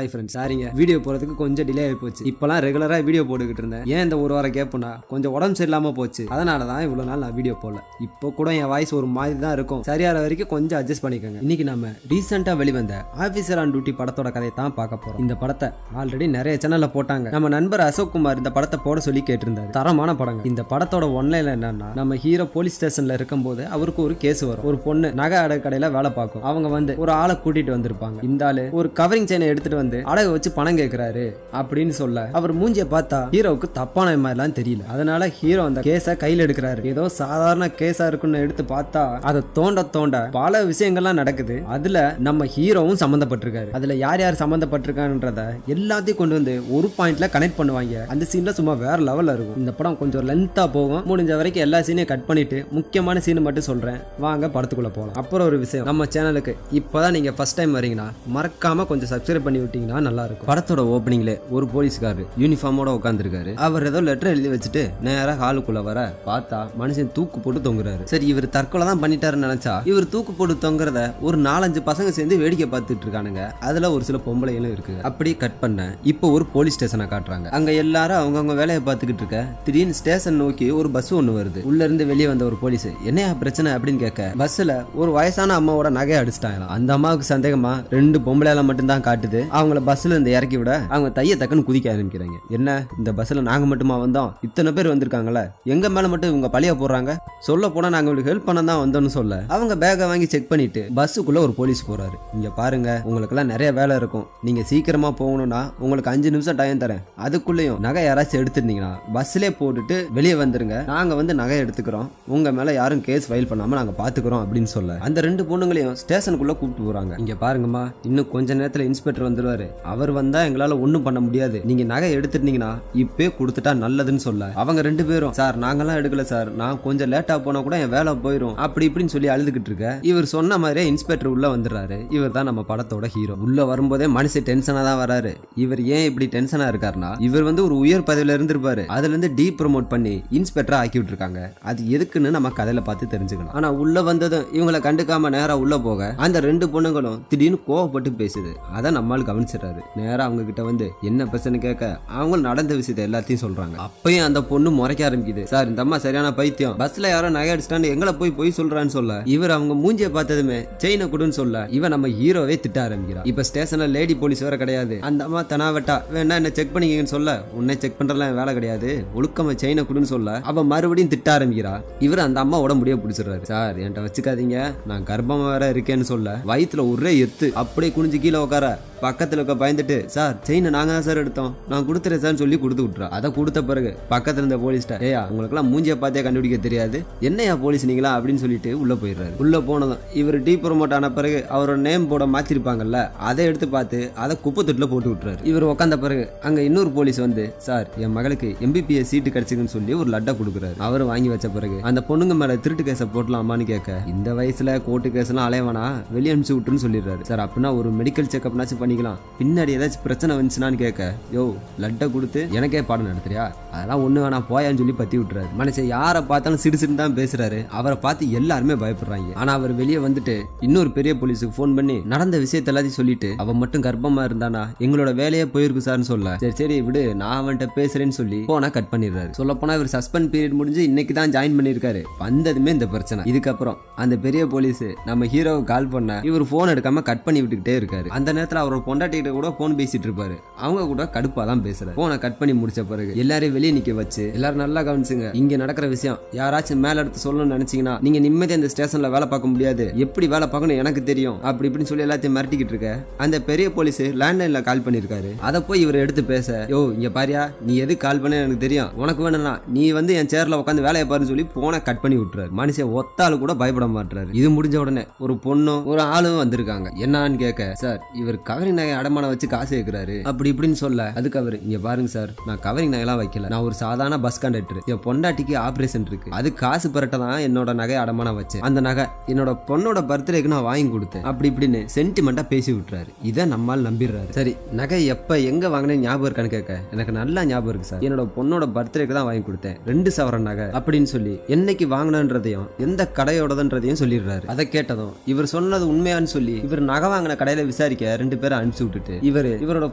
Hi friends, சாரிங்க video போகிறதுக்கு கொஞ்சம் டிலே ஆகி போச்சு. இப்போலாம் ரெகுலராக வீடியோ போட்டுக்கிட்டு இருந்தேன். ஏன் இந்த ஒரு வாரம் கேட்போனா கொஞ்சம் உடம்பு சரியில்லாமல் போச்சு. அதனால தான் இவ்வளோ நாள் நான் வீடியோ போடல. இப்போ கூட என் வாய்ஸ் ஒரு மாதிரி தான் இருக்கும். சரியான வரைக்கும் கொஞ்சம் அட்ஜஸ்ட் பண்ணிக்கோங்க. இன்னைக்கு நம்ம ரீசெண்டாக வெளிவந்த ஆஃபீஸர் ஆன் டியூட்டி படத்தோட கதையை தான் பார்க்க போகிறோம். இந்த படத்தை ஆல்ரெடி நிறைய சேனலில் போட்டாங்க. நம்ம நண்பர் அசோக் குமார் இந்த படத்தை போட சொல்லி கேட்டிருந்தாரு. தரமான படங்க. இந்த படத்தோட ஒன்லைன் என்னன்னா, நம்ம ஹீரோ போலீஸ் ஸ்டேஷன்ல இருக்கும்போது அவருக்கு ஒரு கேஸ் வரும். ஒரு பொண்ணு நகை அடகு கடையில வேலை பார்க்கும். அவங்க வந்து ஒரு ஆளை கூட்டிட்டு வந்திருப்பாங்க. இந்த ஆளு ஒரு கவரிங் செயினை எடுத்துட்டு வந்து அடகு வச்சு பணம் கேட்கிறாரு அப்படின்னு சொல்ல, அவர் மூஞ்சிய பார்த்தா ஹீரோவுக்கு தப்பான மாதிரிலாம் தெரியல. அதனால ஹீரோ அந்த கேஸ கையில எடுக்கிறாரு. ஏதோ சாதாரண கேஸா இருக்குன்னு எடுத்து பார்த்தா அதை தோண்ட தோண்ட பல விஷயங்கள்லாம் நடக்குது. அதுல நம்ம ஹீரோவும் சம்பந்தப்பட்டிருக்காரு. அதுல யார் யார் சம்பந்தப்பட்டிருக்கான்றத எல்லாத்தையும் கொண்டு வந்து ஒரு பாயிண்ட்ல கனெக்ட் பண்ணுவாங்க. அந்த சீன்ல சும்மா வேற லெவல்ல இருக்கும். இந்த படம் கொஞ்சம் லென்த்தா போகும். முடிஞ்ச வரைக்கும் எல்லா சீனையும் கட் பண்ணிட்டு முக்கியமான சீன் மட்டும் சொல்றேன். வாங்க படத்துக்குள்ள போகலாம். அப்புறம் ஒரு விஷயம், நம்ம சேனலுக்கு இப்பதான் நீங்க ஃபர்ஸ்ட் டைம் வரீங்கன்னா மறக்காம கொஞ்சம் சப்ஸ்கிரைப் பண்ணி விட்டீங்கன்னா நல்லா இருக்கும். படத்தோட ஓப்பனிங்ல ஒரு போலீஸ்காரர் யூனிஃபார்மோட உட்காந்துருக்காரு. அவர் ஏதோ லெட்டர் எழுதி வச்சுட்டு நேரா ஹாலுக்குள்ள வர பார்த்தா மனுஷன் தூக்கு போட்டு தொங்குறாரு. சரி, இவர் தற்கொலை தான் பண்ணிட்டாருன்னு நினைச்சா இவர் தூக்கு போட்டு தொங்குறத ஒரு 4-5 பசங்க சேர்ந்து வேடிக்கை பார்த்துட்டு இருக்கானுங்க. அதுல ஒரு சில பொம்பளைகளும் இருக்கு. அப்படி கட் பண்ண இப்போ ஒரு போலீஸ் ஸ்டேஷனை காட்டுறாங்க. அங்க எல்லாரும் அவங்கவுங்க வேலையை பார்த்துக்கிட்டு இருக்க திடீர்னு ஸ்டேஷன் நோக்கி ஒரு பஸ் ஒண்ணு வருது. உள்ள இருந்து வெளியே வந்த ஒரு போலீஸ் என்னையா பிரச்சனை அப்படின்னு கேட்க, பஸ்ல ஒரு வயசான அம்மாவோட நகையை அடிச்சிட்டாங்க. அந்த அம்மாவுக்கு சந்தேகமா 2 பொம்பளையால மட்டும் தான் காட்டுது. அவங்கள பஸ்ல இருந்து இறக்கி விட அவங்க தைய தக்கன்னு குதிக்க ஆரம்பிக்கிறாங்க. என்ன, இந்த பஸ்ல நாங்க மட்டுமா வந்தோம்? இத்தனை பேர் வந்திருக்காங்களே, எங்க மேல மட்டும் இவங்க பழிய போடுறாங்க. சொல்ல போனா நாங்க உங்களுக்கு ஹெல்ப் பண்ண தான் வந்தோம்னு சொல்ல, அவங்க பேக்கை வாங்கி செக் பண்ணிட்டு பஸ்ஸுக்குள்ள ஒரு போலீஸ் போறாரு. இங்க பாருங்க, உங்களுக்கு எல்லாம் நிறைய வேலை இருக்கும். நீங்க சீக்கிரமா போகணும்னா உங்களுக்கு 5 நிமிஷம் டைம் தரேன். அதுக்குள்ளயும் நகை யாராச்சும் எடுத்துருந்தீங்கன்னா பஸ்ல போட்டுட்டு வெளியே வந்துருங்க. நாங்க வந்து நகை எடுத்துக்கிறோம். உங்க மேல யாரும் கேஸ் ஃபைல் பண்ணாம நாங்க பாத்துக்கிறோம் அப்படின்னு சொல்ல, அந்த 2 பொண்ணுங்களையும் ஸ்டேஷனுக்குள்ள கூப்பிட்டு போறாங்க. இங்க பாருங்கம்மா, இன்னும் கொஞ்ச நேரத்துல இன்ஸ்பெக்டர் வந்துருவாரு. அவர் வந்தா எங்களால ஒண்ணும் பண்ண முடியாது. நீங்க நகை எடுத்துட்டீங்கன்னா இப்பே கொடுத்துட்டா நல்லதுன்னு சொல்ல, அவங்க 2 பேரும் சார் நாங்கெல்லாம் எடுக்கல சார், நான் கொஞ்சம் லேட்டா போனா கூட என் வேலை போயிடும் அப்படி இப்படின்னு சொல்லி அழுதுகிட்டு இருக்க. இவர் சொன்ன மாதிரியே இன்ஸ்பெக்டர் உள்ள வந்துடுறாரு. இவர் தான் நம்ம படத்தோட ஹீரோ. உள்ள வரும்போதே மனுஷன் டென்ஷனா தான் வராரு. இவர் ஏன் இப்படி டென்ஷனா இருக்காருன்னா, இவர் வந்து ஒரு உயர் பதவியில இருந்திருப்பாரு. அதுல இருந்து டீ ப்ரமோட் பண்ணி இன்ஸ்பெக்டரா ஆக்கி விட்டுருக்காங்க. அது எதுக்குன்னு நம்ம கதையில பார்த்து தெரிஞ்சுக்கணும். ஆனா உள்ள வந்ததும் இவங்களை கண்டுக்காம நேரா உள்ள போக அந்த 2 பொண்ணுங்களும் திடீர்னு கோவப்பட்டு பேசுது. அதை நம்மால் கவனிச்சிடறாரு. நேரா அவங்க கிட்ட வந்து என்ன பிரச்சனை கேட்க, அவங்க நடந்த விஷயத்தை எல்லாத்தையும் சொல்றாங்க. அப்பயும் அந்த பொண்ணு முறைக்க ஆரம்பிக்குது. சார், இந்த அம்மா சரியான பைத்தியம். பஸ்ல யாரோ நகை அடிச்சிட்டான்னு எங்களை போய் சொல்றான்னு சொல்ல, இவர் அவங்க மூஞ்சிய பார்த்ததுமே செயினை கொடுன்னு சொல்ல, இவன் நம்ம ஹீரோவே திட்ட ஆரம்பிக்கிறான். இப்ப ஸ்டேஷன்ல லேடி போலீஸ் வேற கிடையாது. அந்த அம்மா தனாவட்டா வேணா என்ன செக் பண்ணிக்கன்னு சொல்ல, உன்னை செக் பண்றலாம் வேலை கிடையாது, ஒழுக்கமா செயினை கொடுன்னு சொல்ல, அவ மறுபடியும் திட்ட ஆரம்பிக்கிறா. இவர் அந்த அம்மாவோட முடிய பிடிச்சிடுறாரு. சார், என்கிட்ட வச்சுக்காதீங்க, நான் கர்ப்பமா வேற இருக்கேன்னு சொல்ல, வயிற்றுல ஒரே எத்து அப்படியே குனிஞ்சு கீழே உட்கார பக்கத்துல இருக்க பயந்துட்டு, சார் செயினை நாங்க தான் சார் எடுத்தோம், நான் கொடுத்துறேன் சார் சொல்லி கொடுத்து விட்டுறா. அதை கொடுத்த பிறகு பக்கத்துல இருந்த போலீஸ்ட, ஏயா உங்களுக்கு எல்லாம் மூஞ்சிய பார்த்தே கண்டுபிடிக்க தெரியாது, என்னையா போலீஸ் நீங்களா அப்படின்னு சொல்லிட்டு உள்ள போயிடுறாரு. உள்ள போனதும் இவர் டீ ப்ரமோட் ஆன பிறகு அவரோட நேம் போட மாத்திருப்பாங்கல்ல, அதை எடுத்து பார்த்து அதை குப்பை தொட்டில போட்டு விட்டுறாரு. இவர் உட்காந்த பிறகு அங்க இன்னொரு போலீஸ் வந்து, சார் என் மகளுக்கு MBBS சீட்டு கிடைச்சிருக்குன்னு சொல்லி ஒரு லட்டை கொடுக்குறாரு. அவரு வாங்கி வச்ச பிறகு அந்த பொண்ணுங்க மேல திருட்டு கேஸை போட்டலாமான்னு கேட்க, இந்த வயசுல கோர்ட்டு கேஸ் எல்லாம் அலையவானா, வெளியே அனுப்பிச்சு விட்டுன்னு சொல்லிடுறாரு. சார் அப்படின்னா ஒரு மெடிக்கல் செக்அப்னாச்சும் பண்ணிக்கலாம், பின்னாடி ஏதாச்சும் பிரச்சனை வந்துச்சுனான்னு கேட்க, யோ லட்டை கொடுத்து எனக்கே பாடம் நடத்துறியா, அதெல்லாம் ஒண்ணு வேணா போயான்னு சொல்லி பத்தி விட்டுறாரு. மனுஷன் யாரை பார்த்தாலும் சிடுசின்னு தான் பேசுறாரு. அவரை பார்த்து எல்லாருமே பயப்படுறாங்க. ஆனா அவர் வெளியே வந்துட்டு இன்னொரு பெரிய போலீஸுக்கு போன் பண்ணி நடந்த விஷயத்த எல்லாத்தையும் சொல்லிட்டு, அவ மட்டும் கர்ப்பமா இருந்தானா எங்களோட வேலையே போயிருக்கு சார்னு சொல்ல, சரி சரி விடு நான் அவன்கிட்ட பேசுறேன்னு சொல்லி போனா கட் பண்ணிடுறாரு. சொல்ல போனா இவர் சஸ்பெண்ட் பீரியட் முடிஞ்சு இன்னைக்கு தான் ஜாயின் பண்ணிருக்காரு. வந்ததுமே இந்த பிரச்சனை. இதுக்கப்புறம் அந்த பெரிய போலீஸ் நம்ம ஹீரோவை கால் பண்ண, இவர் போன் எடுக்காம கட் பண்ணி விட்டுக்கிட்டே இருக்காரு. அந்த நேரத்தில் அவரோட பொண்டாட்டி கூட போன் பேசிட்டு இருப்பாரு. அவங்க கூட கடுப்பா தான் பேசுறாரு. போனை கட் பண்ணி முடிச்ச பிறகு எல்லாரையும் வெளியே நிக்க வச்சு, எல்லாரும் நல்லா கவனிச்சுங்க, இங்க நடக்கிற விஷயம் யாராச்சும் மேல எடுத்து சொல்லணும்னு நினைச்சீங்கன்னா நீங்க நிம்மதியா இந்த ஸ்டேஷன்ல வேலை பார்க்க முடியாது, எப்படி வேலை பார்க்கணும் எனக்கு தெரியும் அப்படி இப்படின்னு சொல்லி எல்லாத்தையும் மிரட்டிக்கிட்டு இருக்க, அந்த பெரிய போலீஸ் லேண்ட்லைன்ல கால் பண்ணிருக்காரு. அதை போய் இவர் எடுத்து பேச, யோ இங்க பாரியா, நீ எது கால் பண்ண எனக்கு தெரியும், உனக்கு வேணும்னா நீ வந்து என் சேர்ல உட்காந்து வேலையை பாருன்னு சொல்லி போனை கட் பண்ணி விட்டுறாரு. மனுஷன் ஒத்தாலு கூட பயப்பட மாட்டாரு. இது முடிஞ்ச உடனே ஒரு பொண்ணும் ஒரு ஆளும் வந்திருக்காங்க. என்னன்னு கேட்க, சார் இவர் கவரிங் நகை அடமானம் வச்சு காசு கேட்கிறாரு அப்படி இப்படின்னு சொல்ல, அதுக்கு அவரு, இங்க பாருங்க சார், நான் கவரிங் நகைலாம் வைக்கல, நான் ஒரு சாதாரண பஸ் கண்டக்டர், என் பொண்டாட்டிக்கு ஆபரேஷன் இருக்கு, அது காசு பெறட்ட தான் என்னோட நகை அடமானம் வச்சேன், அந்த நகை என்னோட பொண்ணோட பர்த்டேக்கு நான் வாங்கி கொடுத்தேன் அப்படி இப்படின்னு சென்டிமெண்டா பேசி விட்டுறாரு. இதை நம்மால் நம்பிடுறாரு. சரி, நகை எப்ப எங்க வாங்கினேன் ஞாபகம் இருக்கான்னு கேட்க, எனக்கு நல்லா ஞாபகம் இருக்கு சார், என்னோட பொண்ணோட பர்த்டேக்கு தான் வாங்கி கொடுத்தேன் 2 சவரன் நகை அப்படின்னு சொல்லி என்னைக்கு வாங்கினன்றதையும் எந்த கடையோடதுன்றதையும் சொல்லிடுறாரு. அதை கேட்டதும் இவர் சொன்னது உண்மையான்னு சொல்லி இவர் நகை வாங்கின கடையில விசாரிக்க 2 பேர் அனுப்பிச்சு விட்டுட்டு இவரோட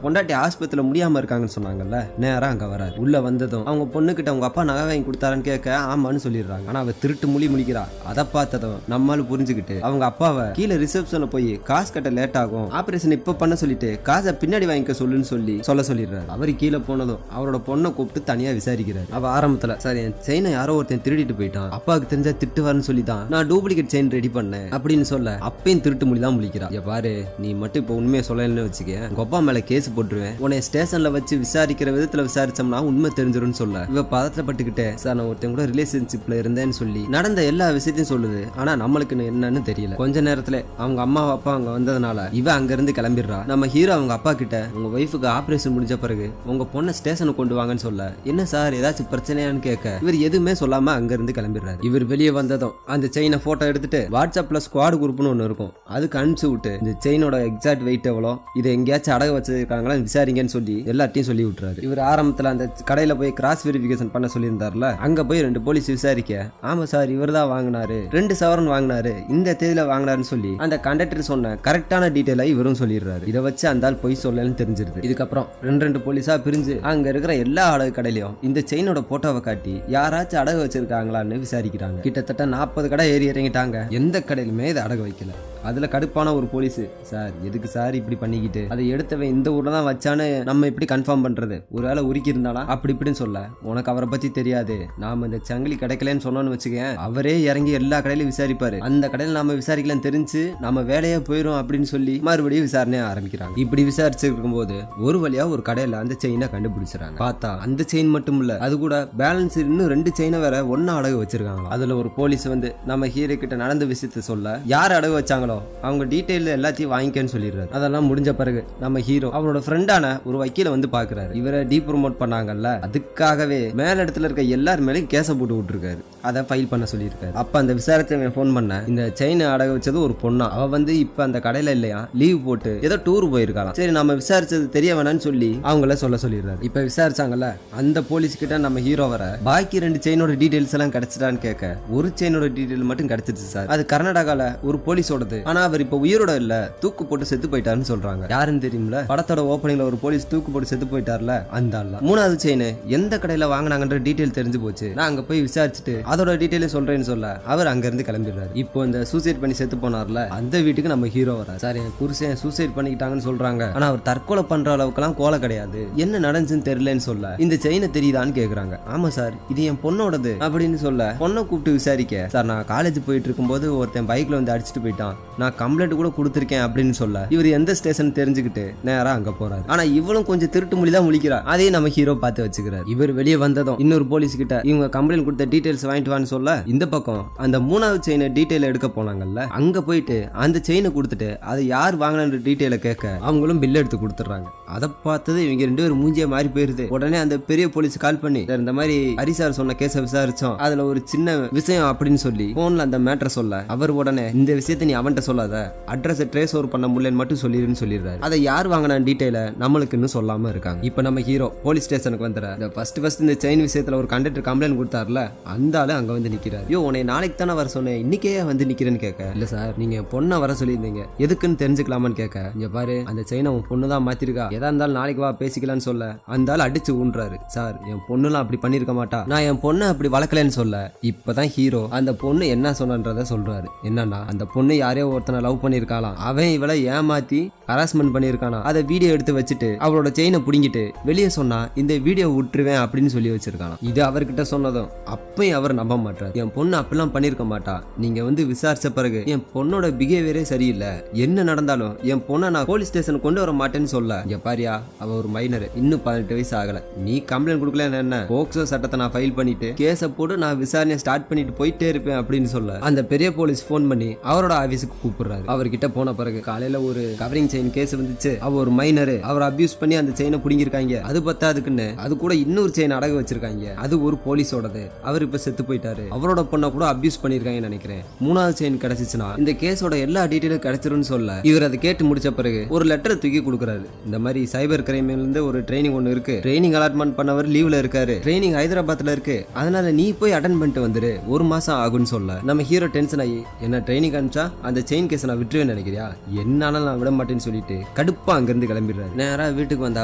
பொண்டாட்டி ஆஸ்பத்திரியில முடியாம இருக்காங்கன்னு சொன்னாங்கல்ல, நேரா அங்க வராரு. உள்ள வந்ததும் அவங்க பொண்ணுகிட்ட அவங்க அப்பா நகை வாங்கி கொடுத்தாருன்னு கேட்க ஆமான்னு சொல்லிடுறாங்க. ஆனா அவ திருட்டு முழிக்கிறா. அதை பார்த்ததும் நம்மால புரிஞ்சுக்கிட்டு அவங்க அப்பாவை கீழே ரிசப்ஷன்ல போய் காசு கட்ட லேட் ஆகும், ஆபரேஷன் இப்ப பண்ண சொல்லிட்டு காசை பின்னாடி வாங்கிக்க சொல்லுன்னு சொல்லிடுறாரு. அவரு கீழே போனதும் அவரோட பொண்ணை கூப்பிட்டு தனியா விசாரிக்கிறாரு. அவ ஆரம்பத்துல சார் என் செயினை யாரோ ஒருத்தன் திருடிட்டு போயிட்டான், அப்பாவுக்கு தெரிஞ்சா திட்டுவாருன்னு சொல்லி தான் நான் டூப்ளிகேட் செயின் ரெடி பண்ணேன் அப்படின்னு சொல்ல அப்பயும் திருட்டு மொழி தான் முழிக்கிறா. பாரு நீ மட்டும் இப்ப உண்மையை சொல்லலன்னு வச்சுக்க, உங்க அப்பா மேல கேஸ் போட்டுருவேன், உன்னை ஸ்டேஷன்ல வச்சு விசாரிக்கிற விதத்துல விசாரிச்சோம்னா உண்மை தெரிஞ்சிரும்னு சொல்ல இவ பதட்டப்பட்டுக்கிட்டே சார் நான் ஒருத்தன் கூட ரிலேஷன்ஷிப்ல இருந்தேன்னு சொல்லி நடந்த எல்லா விஷயத்தையும் சொல்லுது. ஆனா நம்மளுக்கு என்னன்னு தெரியல. கொஞ்ச நேரத்துல அவங்க அம்மா அப்பா அங்க வந்ததுனால இவ அங்க இருந்து கிளம்பிடுறா. நம்ம ஹீரோ அவங்க அப்பா கிட்ட உங்க ஒய்ஃபுக்கு ஆபரேஷன் முடிஞ்ச பிறகு உங்க பொண்ணை ஸ்டேஷனுக்கு கொண்டு வாங்கன்னு சொல்ல என்ன சார் ஏதாச்சும் பிரச்சனையான்னு கேட்க இவர் எதுவுமே சொல்லாம அங்க இருந்து கிளம்பிடுறாரு. இவர் வெளியே வந்ததும் அந்த செயினை போட்டோ எடுத்துட்டு வாட்ஸ்அப்ல ஸ்குவாட் குரூப்னு ஒண்ணு இருக்கும் அதுக்கு அனுப்பிச்சு விட்டு இந்த செயினோட எக்ஸாக்ட் வெயிட் எவ்வளோ, இதை எங்கேயாச்சும் அடகு வச்சிருக்காங்களா விசாரிங்கன்னு சொல்லி எல்லாத்தையும் சொல்லி விட்டுறாரு. இவர் ஆரம்பத்துல அந்த கடையில போய் கிராஸ் வெரிஃபிகேஷன் பண்ண சொல்லியிருந்தாருல, அங்க போய் 2 போலீஸ் விசாரிக்க ஆமா சார் இவர் தான் வாங்கினாரு, 2 சவரன் வாங்கினாரு, இந்த தேதியில வாங்கினாருன்னு சொல்லி அந்த கண்டக்டர் சொன்ன கரெக்டான டீடைலை இவரும் சொல்லிடுறாரு. இதை வச்சு அந்த ஆள் பொய் சொல்லலன்னு தெரிஞ்சிருது. இதுக்கப்புறம் 2 போலீஸா பிரிஞ்சு அங்க இருக்கிற எல்லா அடகு கடையிலையும் இந்த செயினோட போட்டோவை காட்டி யாராச்சும் அடகு வச்சிருக்காங்களான்னு விசாரிக்கிறாங்க. கிட்டத்தட்ட 40 கடை ஏறி இறங்கிட்டாங்க. எந்த கடையிலுமே இதை அடகு வைக்கல. அதுல கடுப்பான ஒரு போலீஸ் சார் எதுக்கு சார் இப்படி பண்ணிக்கிட்டு அதை எடுத்தவன் இந்த ஊர்ல தான் வச்சான்னு நம்ம இப்படி கன்ஃபார்ம் பண்றது, ஒருவேளை உருக்கி இருந்தானா அப்படி இப்படின்னு சொல்ல உனக்கு அவரை பத்தி தெரியாது, நாம இந்த சங்கிலி கிடைக்கலன்னு சொன்னோன்னு வச்சுக்க அவரே இறங்கி எல்லா கடையிலும் விசாரிப்பாரு, அந்த கடையில நாம விசாரிக்கலன்னு தெரிஞ்சு நம்ம வேலையே போயிரும் அப்படின்னு சொல்லி மறுபடியும் விசாரணையை ஆரம்பிக்கிறாங்க. இப்படி விசாரிச்சிருக்கும் போது ஒரு வழியா ஒரு கடையில அந்த செயினை கண்டுபிடிச்சிடறாங்க. பார்த்தா அந்த செயின் மட்டும் இல்ல அது கூட பேலன்ஸ் இன்னும் 2 செயினை வேற ஒன்னா அடகு வச்சிருக்காங்க. அதுல ஒரு போலீஸ் வந்து நம்ம ஹீரோ கிட்ட நடந்த விஷயத்த சொல்ல யார் அடகு வச்சாங்களோ அவங்க டீடைல் எல்லாத்தையும் வாங்கிக்கன்னு சொல்லிடுறாரு. அதெல்லாம் முடிஞ்ச பிறகு நம்ம ஹீரோ அவரோட ஃப்ரெண்டான ஒரு வக்கீல வந்து பாக்குறாரு. இவரை டீ ப்ரோமோட் பண்ணாங்கல்ல, அதுக்காகவே மேல இடத்துல இருக்க எல்லார் மேலேயும் கேஸ போட்டு விட்டுருக்காரு. அதை ஃபைல் பண்ண சொல்லியிருக்காரு. அப்ப அந்த விசாரத்தை போன் பண்ண இந்த செயின் அடகு வச்சது ஒரு பொண்ணா, அவ வந்து இப்ப அந்த கடையில இல்லையா லீவ் போட்டு ஏதோ டூர் போயிருக்கலாம். சரி நம்ம விசாரிச்சது தெரிய வேணாம்னு சொல்லி அவங்கள சொல்லிடுறாரு. இப்ப விசாரிச்சாங்கல்ல அந்த போலீஸ் கிட்ட நம்ம ஹீரோ வர பாக்கி 2 செயினோட டீடைல்ஸ் எல்லாம் கிடைச்சிட்டான்னு கேட்க ஒரு செயினோட டீடைல் மட்டும் கிடைச்சிருச்சு சார், அது கர்நாடகால ஒரு போலீஸோடது, ஆனா அவர் இப்ப உயிரோட இல்ல தூக்கு போட்டு செத்து போயிட்டாருன்னு சொல்றாங்க. யாருன்னு தெரியும்ல, படத்தோட ஓப்பனிங்ல ஒரு போலீஸ் தூக்கு போட்டு செத்து போயிட்டார்ல அந்த ஆள். 3வது செயின் எந்த கடையில வாங்கினாங்கன்ற டீடைல் தெரிஞ்சு போச்சு, நான் அங்க போய் விசாரிச்சுட்டு அதோட டீடைல் சொல்றேன்னு சொல்ல அவர் அங்க இருந்து கிளம்பிடுறாரு. இப்போ இந்த சூசைட் பண்ணி செத்து போனார்ல அந்த வீட்டுக்கு நம்ம ஹீரோ வர சார் என் புருஷன் சூசைட் பண்ணிக்கிட்டாங்கன்னு சொல்றாங்க, ஆனா அவர் தற்கொலை பண்ற அளவுக்கு எல்லாம் கோலை கிடையாது, என்ன நடந்துச்சுன்னு தெரியலன்னு சொல்ல இந்த செயினை தெரியுதான்னு கேக்குறாங்க. ஆமா சார் இது என் பொண்ணோடது அப்படின்னு சொல்ல பொண்ணை கூப்பிட்டு விசாரிக்க சார் நான் காலேஜ் போயிட்டு இருக்கும்போது ஒருத்தன் பைக்ல வந்து அடிச்சுட்டு போயிட்டான், நான் கம்ப்ளைண்ட் கூட கொடுத்திருக்கேன் அப்படின்னு சொல்ல இவர் எந்த ஸ்டேஷன் தெரிஞ்சுக்கிட்டு நேரா அங்க போறாரு. ஆனா இவளும் கொஞ்சம் திருட்டு மொழி தான் முழிக்கிறா. அதையும் நம்ம ஹீரோ பார்த்து வச்சுக்கிறாரு. இவர் வெளியே வந்ததும் இன்னொரு போலீஸ் கிட்ட இவங்க கம்ப்ளைண்ட் கொடுத்த டீடைல்ஸ் வாங்கிட்டு வான்னு சொல்ல இந்த பக்கம் அந்த 3வது செயினை டீடைல் எடுக்க போனாங்கல்ல அங்க போயிட்டு அந்த செயினை கொடுத்துட்டு அதை யார் வாங்கின டீடைல கேட்க அவங்களும் பில் எடுத்து கொடுத்துறாங்க. அதை பார்த்தது இவங்க 2 பேரும் மூஞ்சிய மாறி போயிருது. உடனே அந்த பெரிய போலீஸ் கால் பண்ணி இந்த மாதிரி ஹரிசார் சொன்ன கேஸை விசாரிச்சோம், அதுல ஒரு சின்ன விஷயம் அப்படின்னு சொல்லி போன்ல அந்த மேட்டரை சொல்ல அவர் உடனே இந்த விஷயத்தை நீ அவன்கிட்ட சொல்லாத, அட்ரஸ் ட்ரேஸ் ஓவர் பண்ண முடியலன்னு மட்டும் சொல்லிடுறாரு. அதை யார் வாங்கின டீடைல நம்மளுக்கு இன்னும் சொல்லாம இருக்காங்க. இப்ப நம்ம ஹீரோ போலீஸ் ஸ்டேஷனுக்கு வந்துற இந்த ஃபர்ஸ்ட் இந்த செயின் விஷயத்துல ஒரு கண்டக்டர் கம்ப்ளைண்ட் கொடுத்தாருல அந்த ஆளு அங்க வந்து நிக்கிறாரு. யோ உன்னை நாளைக்கு தானே வர சொன்னேன் இன்னைக்கே வந்து நிக்கிறேன்னு கேட்க இல்ல சார் நீங்க பொண்ணை வர சொல்லியிருந்தீங்க எதுக்குன்னு தெரிஞ்சுக்கலாமான்னு கேட்க இங்க பாரு அந்த செயினை உன் பொண்ணு தான் மாத்திருக்கா, எதா இருந்தாலும் நாளைக்கு வா பேசிக்கலாம்னு சொல்ல அந்த ஆள் அடிச்சு ஊன்றாரு. சார் என் பொண்ணுலாம் அப்படி பண்ணிருக்க மாட்டா, நான் என் பொண்ணை அப்படி வளர்க்கலன்னு சொல்ல இப்பதான் ஹீரோ அந்த பொண்ணு என்ன சொன்னன்றத சொல்றாரு. என்னன்னா அந்த பொண்ணு யாரையோ ஒருத்தனை லவ் பண்ணிருக்காளாம், அவன் இவளை ஏமாத்தி ஹராஸ்மெண்ட் பண்ணிருக்கானா, அதை வீடியோ எடுத்து வச்சுட்டு அவளோட செயினை புடிங்கிட்டு வெளியே சொன்னா இந்த வீடியோ விட்டுருவேன் அப்படின்னு சொல்லி வச்சிருக்கானா. இது அவர்கிட்ட சொன்னதும் அப்பயும் அவர் நம்ப மாட்டார். என் பொண்ணு அப்படிலாம் பண்ணிருக்க மாட்டா, நீங்க வந்து விசாரிச்ச பிறகு என் பொண்ணோட பிஹேவியரே சரியில்லை, என்ன நடந்தாலும் என் பொண்ணை நான் போலீஸ் ஸ்டேஷன் கொண்டு வர மாட்டேன்னு சொல்ல இங்க பாரியா அவ ஒரு மைனர் இன்னும் 18 வயசு ஆகல, நீ கம்ப்ளைண்ட் கொடுக்கல என்ன போக்சோ சட்டத்தை நான் ஃபைல் பண்ணிட்டு கேஸ போட்டு நான் விசாரணையை ஸ்டார்ட் பண்ணிட்டு போயிட்டே இருப்பேன் அப்படின்னு சொல்ல அந்த பெரிய போலீஸ் போன் பண்ணி அவரோட ஆபீஸுக்கு கூப்பிடுறாரு. அவர்கிட்ட போன பிறகு காலையில ஒரு கவரிங் செயின் கேஸ் வந்துச்சு, அவ ஒரு மைனர், அவர் அபியூஸ் பண்ணி அந்த செயினை புடிங்கிருக்காங்க, அது பத்தாதுக்குன்னு அது கூட இன்னொரு செயின் அடகு வச்சிருக்காங்க, அது ஒரு போலீஸோடது, அவர் இப்ப செத்து போயிட்டாரு, அவரோட பொண்ணை கூட அபியூஸ் பண்ணிருக்காங்கன்னு நினைக்கிறேன், 3வது செயின் கிடைச்சிச்சுன்னா இந்த கேஸோட எல்லா டீடைலும் கிடைச்சிருன்னு சொல்ல இவர் அதை கேட்டு முடிச்ச பிறகு ஒரு லெட்டர் தூக்கி கொடுக்குறாரு. இந்த மாதிரி சைபர் கிரைம்ல இருந்து ஒரு ட்ரைனிங் ஒன்னு இருக்கு, ட்ரைனிங் அலாட்மெண்ட் பண்ணவர் லீவ்ல இருக்காரு, ட்ரைனிங் ஹைதராபாத்ல இருக்கு, அதனால நீ போய் அட்டென்ட் பண்ணிட்டு வந்துரு, 1 மாசம் ஆகும்னு சொல்ல நம்ம ஹீரோ டென்ஷன் ஆகி என்ன ட்ரைனிங் அனுப்பிச்சா அந்த செயின் கேஸ் நான் விட்டுருவேன்னு நினைக்கிறியா, என்னால நான் விட மாட்டேன்னு சொல்லிட்டு கடுப்பா அங்கிருந்து கிளம்பிடுறாரு. நேரா வீட்டுக்கு வந்த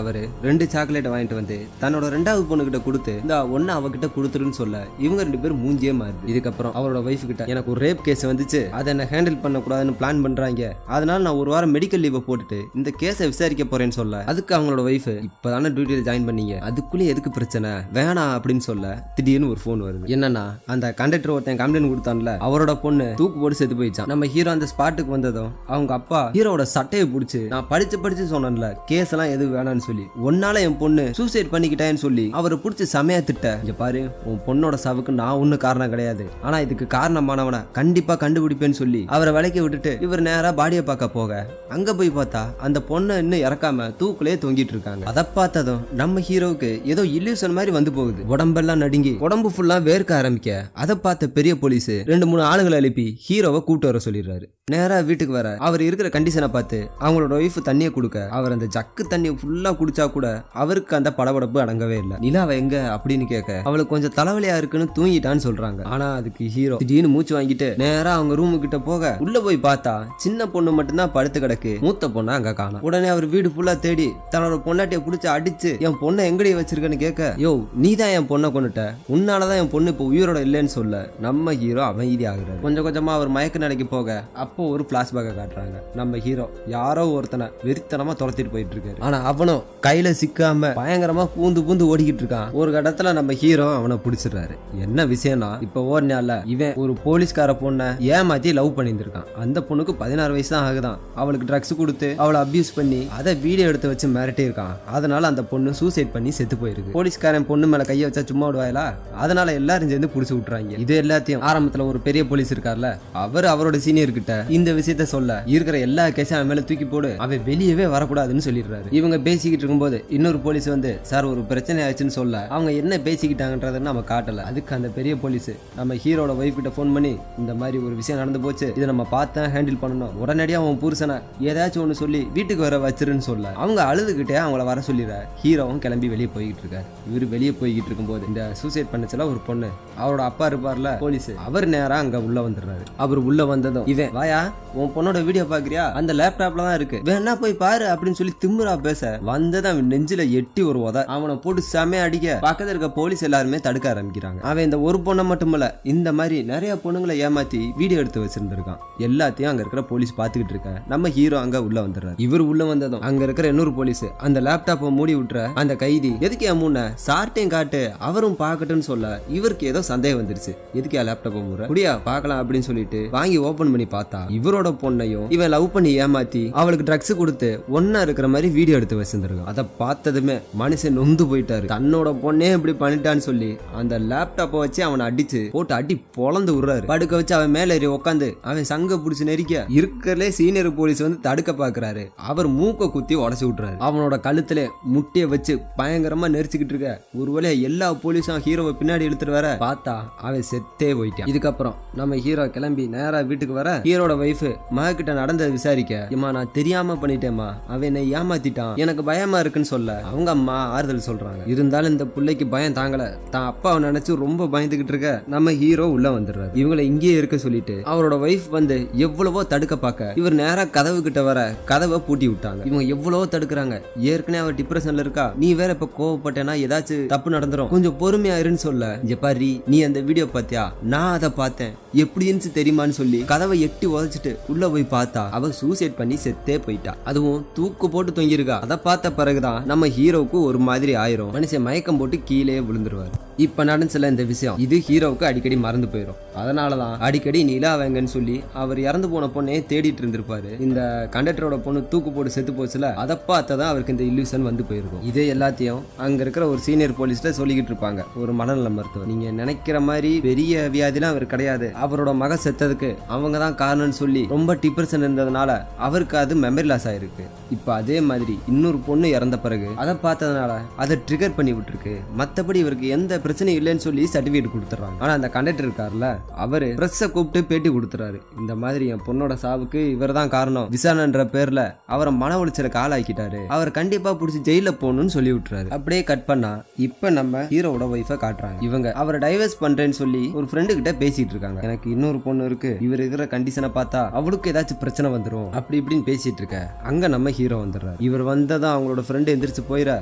அவரு 2 சாக்லேட் வாங்கிட்டு வந்து தன்னோட 2வது பொண்ணு கிட்ட கொடுத்து இந்த ஒன்னு அவகிட்ட கொடுத்துருன்னு சொல்ல இவங்க 2 பேரும் மூஞ்சியே மாறுது. இதுக்கப்புறம் அவரோட வைஃப் கிட்ட எனக்கு ஒரு ரேப் கேஸ் வந்துச்சு, அதை என்ன ஹேண்டில் பண்ண கூடாதுன்னு பிளான் பண்றாங்க, அதனால நான் ஒரு வாரம் மெடிக்கல் லீவை போட்டுட்டு இந்த கேஸை விசாரிக்க போறேன்னு சொல்ல அதுக்கு அவங்களோட வைஃப் இப்பதானே டியூட்டியில ஜாயின் பண்ணீங்க, அதுக்குள்ளே எதுக்கு பிரச்சனை வேணாம் அப்படின்னு சொல்ல திடீர்னு ஒரு போன் வருது. என்னன்னா அந்த கண்டக்டர் ஒருத்தன் கம்ப்ளைண்ட் கொடுத்தான்ல அவரோட பொண்ணு தூக்கு போட்டு செத்து போயிடுச்சான். நம்ம ஹீரோ அந்த ஸ்பாட்டுக்கு வந்ததும் அவங்க அப்பா ஹீரோட சட்டையை பிடிச்சு நான் படிச்சு சொன்னேன்ல கேஸ் எல்லாம் எதுவும் வேணான்னு சொல்லி உன்னால என் பொண்ணு சூசைட் பண்ணிக்கிட்டேன்னு சொல்லி அவரை பிடிச்சி செமையா திட்ட. இங்க பாரு உன் பொண்ணோட சாவுக்கு நான் ஒன்னும் காரணம் கிடையாது, ஆனா இதுக்கு காரணமானவனை கண்டிப்பா கண்டுபிடிப்பேன்னு சொல்லி அவரை விலைக்கு விட்டுட்டு இவர் நேரா பாடியை பார்க்க போக அங்க போய் பார்த்தா அந்த பொண்ணை இன்னும் இறக்காம தூக்குலே தொங்கிட்டு இருக்காங்க. அதை பார்த்ததும் நம்ம ஹீரோவுக்கு ஏதோ இல்லூஷன் மாதிரி வந்து போகுது. உடம்பெல்லாம் நடுங்கி உடம்பு ஃபுல்லா வேர்க்க ஆரம்பிக்க அதை பார்த்த பெரிய போலீஸ் 2-3 ஆளுங்களை எழுப்பி ஹீரோவை கூட்டு வர சொல்லிடுறாரு. நேரா வீட்டுக்கு வர அவர் இருக்கிற கண்டிஷனை பார்த்து அவங்களோட ஒய்ஃப் தண்ணியை கொடுக்க அவர் அந்த ஜக்கு தண்ணியை ஃபுல்லா குடிச்சா கூட அவருக்கு அந்த படபடப்பு அடங்கவே இல்லை. நிலாவை எங்க அப்படின்னு கேட்க அவளுக்கு கொஞ்சம் தலைவலியா இருக்குன்னு தூங்கிட்டான்னு சொல்றாங்க. ஆனா அதுக்கு ஹீரோ திடீர்னு மூச்சு வாங்கிட்டு நேரா அவங்க ரூமு கிட்ட போக உள்ள போய் பார்த்தா சின்ன பொண்ணு மட்டும்தான் படுத்து கிடக்கு, மூத்த பொண்ணு அங்க காணோம். உடனே அவர் வீடு ஃபுல்லா தேடி தன்னோட பொண்டாட்டிய புடிச்சு அடிச்சு என் பொண்ணை எங்கடி வச்சிருக்கன்னு கேட்க யோ நீதான் என் பொண்ணை கொண்டுட்ட, உன்னாலதான் என் பொண்ணு இப்ப உயிரோட இல்லைன்னு சொல்ல நம்ம ஹீரோ அமைதி ஆகுறாரு. கொஞ்சம் கொஞ்சமா அவர் மயக்க நிலைக்கு போக அப்போ ஒரு பிளாஷ்பேக்கை காட்டுறாங்க. நம்ம ஹீரோ யாரோ ஒருத்தனை வெறித்தனமா துரத்திட்டு போயிட்டு இருக்காரு. ஆனா அவனும் கையில சிக்காம பயங்கரமா பூந்து ஓடிக்கிட்டு இருக்கான். ஒரு கட்டத்துல நம்ம ஹீரோ அவனை பிடிச்சிடுறாரு. என்ன விஷயம்னா இப்ப ஓடினால இவன் ஒரு போலீஸ்கார பொண்ணை ஏமாத்தி லவ் பண்ணியிருந்திருக்கான். அந்த பொண்ணுக்கு 16 வயசு தான் ஆகுதான். அவளுக்கு ட்ரக்ஸ் கொடுத்து அவளை அபியூஸ் பண்ணி அதை வீடியோ எடுத்து வச்சு மிரட்டி இருக்கான். அதனால அந்த பொண்ணு சூசைட் பண்ணி செத்து போயிருக்கு. போலீஸ்காரன் பொண்ணு மேல கையை வச்சா சும்மா விடுவாயிலா, அதனால எல்லாரும் சேர்ந்து புடிச்சு விட்டுறாங்க. இது எல்லாத்தையும் ஆரம்பத்துல ஒரு பெரிய போலீஸ் இருக்கார்ல அவர் அவரோட சீனியர் கிட்ட இந்த விஷயத்த சொல்ல இருக்கிற எல்லா கேஸும் அவன் மேல தூக்கி போடு, அவன் வெளியவே வரக்கூடாதுன்னு சொல்லிடுறாரு. இவங்க பேசிக்கிட்டு இருக்கும்போது இன்னொரு போலீஸ் வந்து சார் ஒரு பிரச்சனை ஆச்சுன்னு சொல்ல அவங்க என்ன பேசிக்கிட்டாங்கன்றத நம்ம காட்டல. அதுக்கு அந்த பெரிய போலீஸ் நம்ம ஹீரோட வைஃப் கிட்ட போன் பண்ணி இந்த மாதிரி ஒரு விஷயம் நடந்து போச்சு, இதை நம்ம பார்த்தா ஹேண்டில் பண்ணணும், உடனடியா அவன் புருஷனை ஏதாச்சும் ஒண்ணு சொல்லி வீட்டுக்கு வர வச்சிருன்னு சொல்ல அவங்க அழுதுகிட்டே அவங்கள வர சொல்லிடுற. ஹீரோவும் கிளம்பி வெளியே போய்கிட்டு இருக்காரு. இவரு வெளியே போய்கிட்டு இருக்கும்போது இந்த சூசைட் பண்ணச்சுல ஒரு பொண்ணு அவரோட அப்பா இருப்பார்ல போலீஸ் அவர் நேரா அங்க உள்ள வந்துடுறாரு. அவர் உள்ள வந்ததும் இவன் வாயா உன் பொண்ணோட வீடியோ பாக்குறியா அந்த லேப்டாப்ல தான் இருக்கு வேணா போய் பாரு அப்படின்னு சொல்லி திமுறா பேச வந்தது அவன் நெஞ்சில எட்டி ஒரு உத அவனை போட்டு செமையா அடிக்க பக்கத்துல இருக்க போலீஸ் எல்லாருமே தடுக்க ஆரம்பிக்கிறாங்க. அவன் இந்த ஒரு பொண்ணை மட்டுமல்ல இந்த மாதிரி நிறைய பொண்ணுங்களை ஏமாத்தி வீடியோ எடுத்து வச்சிருந்திருக்கான். எல்லாத்தையும் அங்க இருக்கிற போலீஸ் பாத்துக்கிட்டு இருக்க நம்ம ஹீரோ அங்க உள்ள வந்துடுறாரு. இவர் உள்ள வந்ததும் அங்க இருக்கிற இன்னொரு போலீஸ் அந்த லேப்டாப்பை மூடி விட்டுற அந்த கைதி எதுக்கு என் முன்ன சார்ட்டையும் காட்டு அவரும் பாக்கட்டுன்னு சொல்ல இவருக்கு ஏதோ சந்தேகம் வந்துருச்சு. எதுக்கு லேப்டாப்பை மூட முடியா பாக்கலாம் அப்படின்னு சொல்லிட்டு வாங்கி ஓபன் பண்ணி பார்த்தா இவரோட பொண்ணையும் இவன் லவ் பண்ணி ஏமாத்தி அவளுக்கு ட்ரக்ஸ் கொடுத்து ஒன்னா இருக்கிற மாதிரி வீடியோ எடுத்து வச்சிருந்திருக்கான். அதை பார்த்ததுமே மனுஷன் நொந்து போயிட்டாரு. தன்னோட பொண்ணே இப்படி பண்ணிட்டான்னு சொல்லி அந்த லேப்டாப்பை வச்சு அவனை அடிச்சு போட்டு அடி பொளந்து விடுறாரு. படுக்க வச்சு அவன் மேல ஏறி உட்காந்து அவன் சங்க பிடிச்சு நெரிக்க இருக்கிறதுலே சீனியர் போலீஸ் வந்து தடுக்க பாக்குறாரு. அவர் மூக்க குத்தி உடச்சு விட்டுறாரு. அவனோட கழுத்துல முட்டிய வச்சு பயங்கரமா நெரிச்சுக்கிட்டு இருக்க ஒருவேளை எல்லா போலீஸும் ஹீரோவை பின்னாடி இழுத்துட்டு வர பார்த்தா அவன் செத்தே போயிட்டான். இதுக்கப்புறம் நம்ம ஹீரோ கிளம்பி நேரா வீட்டுக்கு வர ஹீரோட வைஃப் மகிட்ட நடந்ததை விசாரிக்க ஏமா நான் தெரியாம பண்ணிட்டேமா அவன் என்னை ஏமாத்திட்டான் எனக்கு பயமா இருக்குன்னு சொல்ல அவங்க அம்மா ஆறுதல் சொல்றாங்க. இருந்தாலும் இந்த பிள்ளைக்கு பயம் தாங்கல தான் அப்பாவை நினைச்சு ரொம்ப பயந்துகிட்டு இருக்க நம்ம ஹீரோ உள்ள வந்துடுறாரு. இவங்களை இங்கேயே இருக்க சொல்லிட்டு அவரோட வைஃப் வந்து எவ்வளவோ தடுக்க பார்க்க இவர் நேரா கதவு கிட்ட வர கதவை பூட்டி விட்டாங்க. இவங்க எவ்வளவோ தடுக்கிறாங்க. ஏற்கனவே அவர் டிப்ரெஷன்ல இருக்கா, நீ வேற இப்ப கோவப்பட்டேன்னா ஏதாச்சும் தப்பு நடந்துரும், கொஞ்சம் பொறுமையா இருன்னு சொல்ல இங்க பாரு நீ அந்த வீடியோ பாத்தியா நான் அதை பார்த்தேன் எப்படின்னு தெரியுமான்னு சொல்லி கதவை எட்டி உதச்சிட்டு உள்ள போய் பார்த்தா அவ சூசைட் பண்ணி செத்தே போயிட்டா. அதுவும் தூக்கு போட்டு தொங்கிருக்கா. அதை பார்த்த பிறகுதான் நம்ம ஹீரோவுக்கு ஒரு மாதிரி ஆயிரும். மனுஷன் மயக்கம் போட்டு கீழே விழுந்துருவாரு. இப்ப நடந்துச்சுல இந்த விஷயம் இது ஹீரோவுக்கு அடிக்கடி மறந்து போயிடும். அதனாலதான் அடிக்கடி நிலாவங்கன்னு சொல்லி அவர் இறந்து போன பொண்ணே தேடிட்டு இருந்திருப்பாரு. இந்த கண்டக்டரோட பொண்ணு தூக்கு போட்டு செத்து போச்சுல அதை பார்த்ததான் அவருக்கு இந்த இல்லூஷன் வந்து போயிருக்கும். இதே எல்லாத்தையும் அங்க இருக்கிற ஒரு சீனியர் போலீஸ்ல சொல்லிக்கிட்டு இருப்பாங்க ஒரு மனநல மருத்துவர். நீங்க நினைக்கிற மாதிரி பெரிய வியாதிலாம் அவர் கிடையாது, அவரோட மக செத்ததுக்கு அவங்க தான் காரணம்னு சொல்லி ரொம்ப டிப்ரெஷன் இருந்ததுனால அவருக்கு அது மெமரி லாஸ் ஆயிருக்கு. இப்ப அதே மாதிரி இன்னொரு பொண்ணு இறந்த பிறகு அதை பார்த்ததுனால அதை ட்ரிகர் பண்ணி விட்டுருக்கு. மற்றபடி இவருக்கு எந்த பிரச்சனை இல்லைன்னு சொல்லி சர்டிபிகேட் கொடுத்துறாங்க. ஆனா அந்த கண்டக்டர் இருக்காருல்ல, அவரு பிரஸ்ஸை கூப்பிட்டு பேட்டி கொடுத்துறாரு. இந்த மாதிரி என் பொண்ணோட சாவுக்கு இவர் தான் காரணம், விசாரணைன்ற பேர்ல அவரை மன உளைச்சலுக்கு ஆளாக்கிட்டாரு, அவர் கண்டிப்பா புடிச்சு ஜெயில போகணும்னு சொல்லி விட்டுறாரு. அப்படியே கட் பண்ணா இப்ப நம்ம ஹீரோட ஒய்ஃபை காட்டுறாங்க. இவங்க அவரை டைவர்ஸ் பண்றேன்னு சொல்லி ஒரு ஃப்ரெண்டு கிட்ட பேசிட்டு இருக்காங்க. எனக்கு இன்னொரு பொண்ணு இருக்கு, இவர் இருக்கிற கண்டிஷனை பார்த்தா அவளுக்கு ஏதாச்சும் பிரச்சனை வந்துடும் அப்படி இப்படின்னு பேசிட்டு இருக்க அங்க நம்ம ஹீரோ வந்துடுறாரு. இவர் வந்ததான் அவங்களோட ஃப்ரெண்டு எந்திரிச்சு போயிட,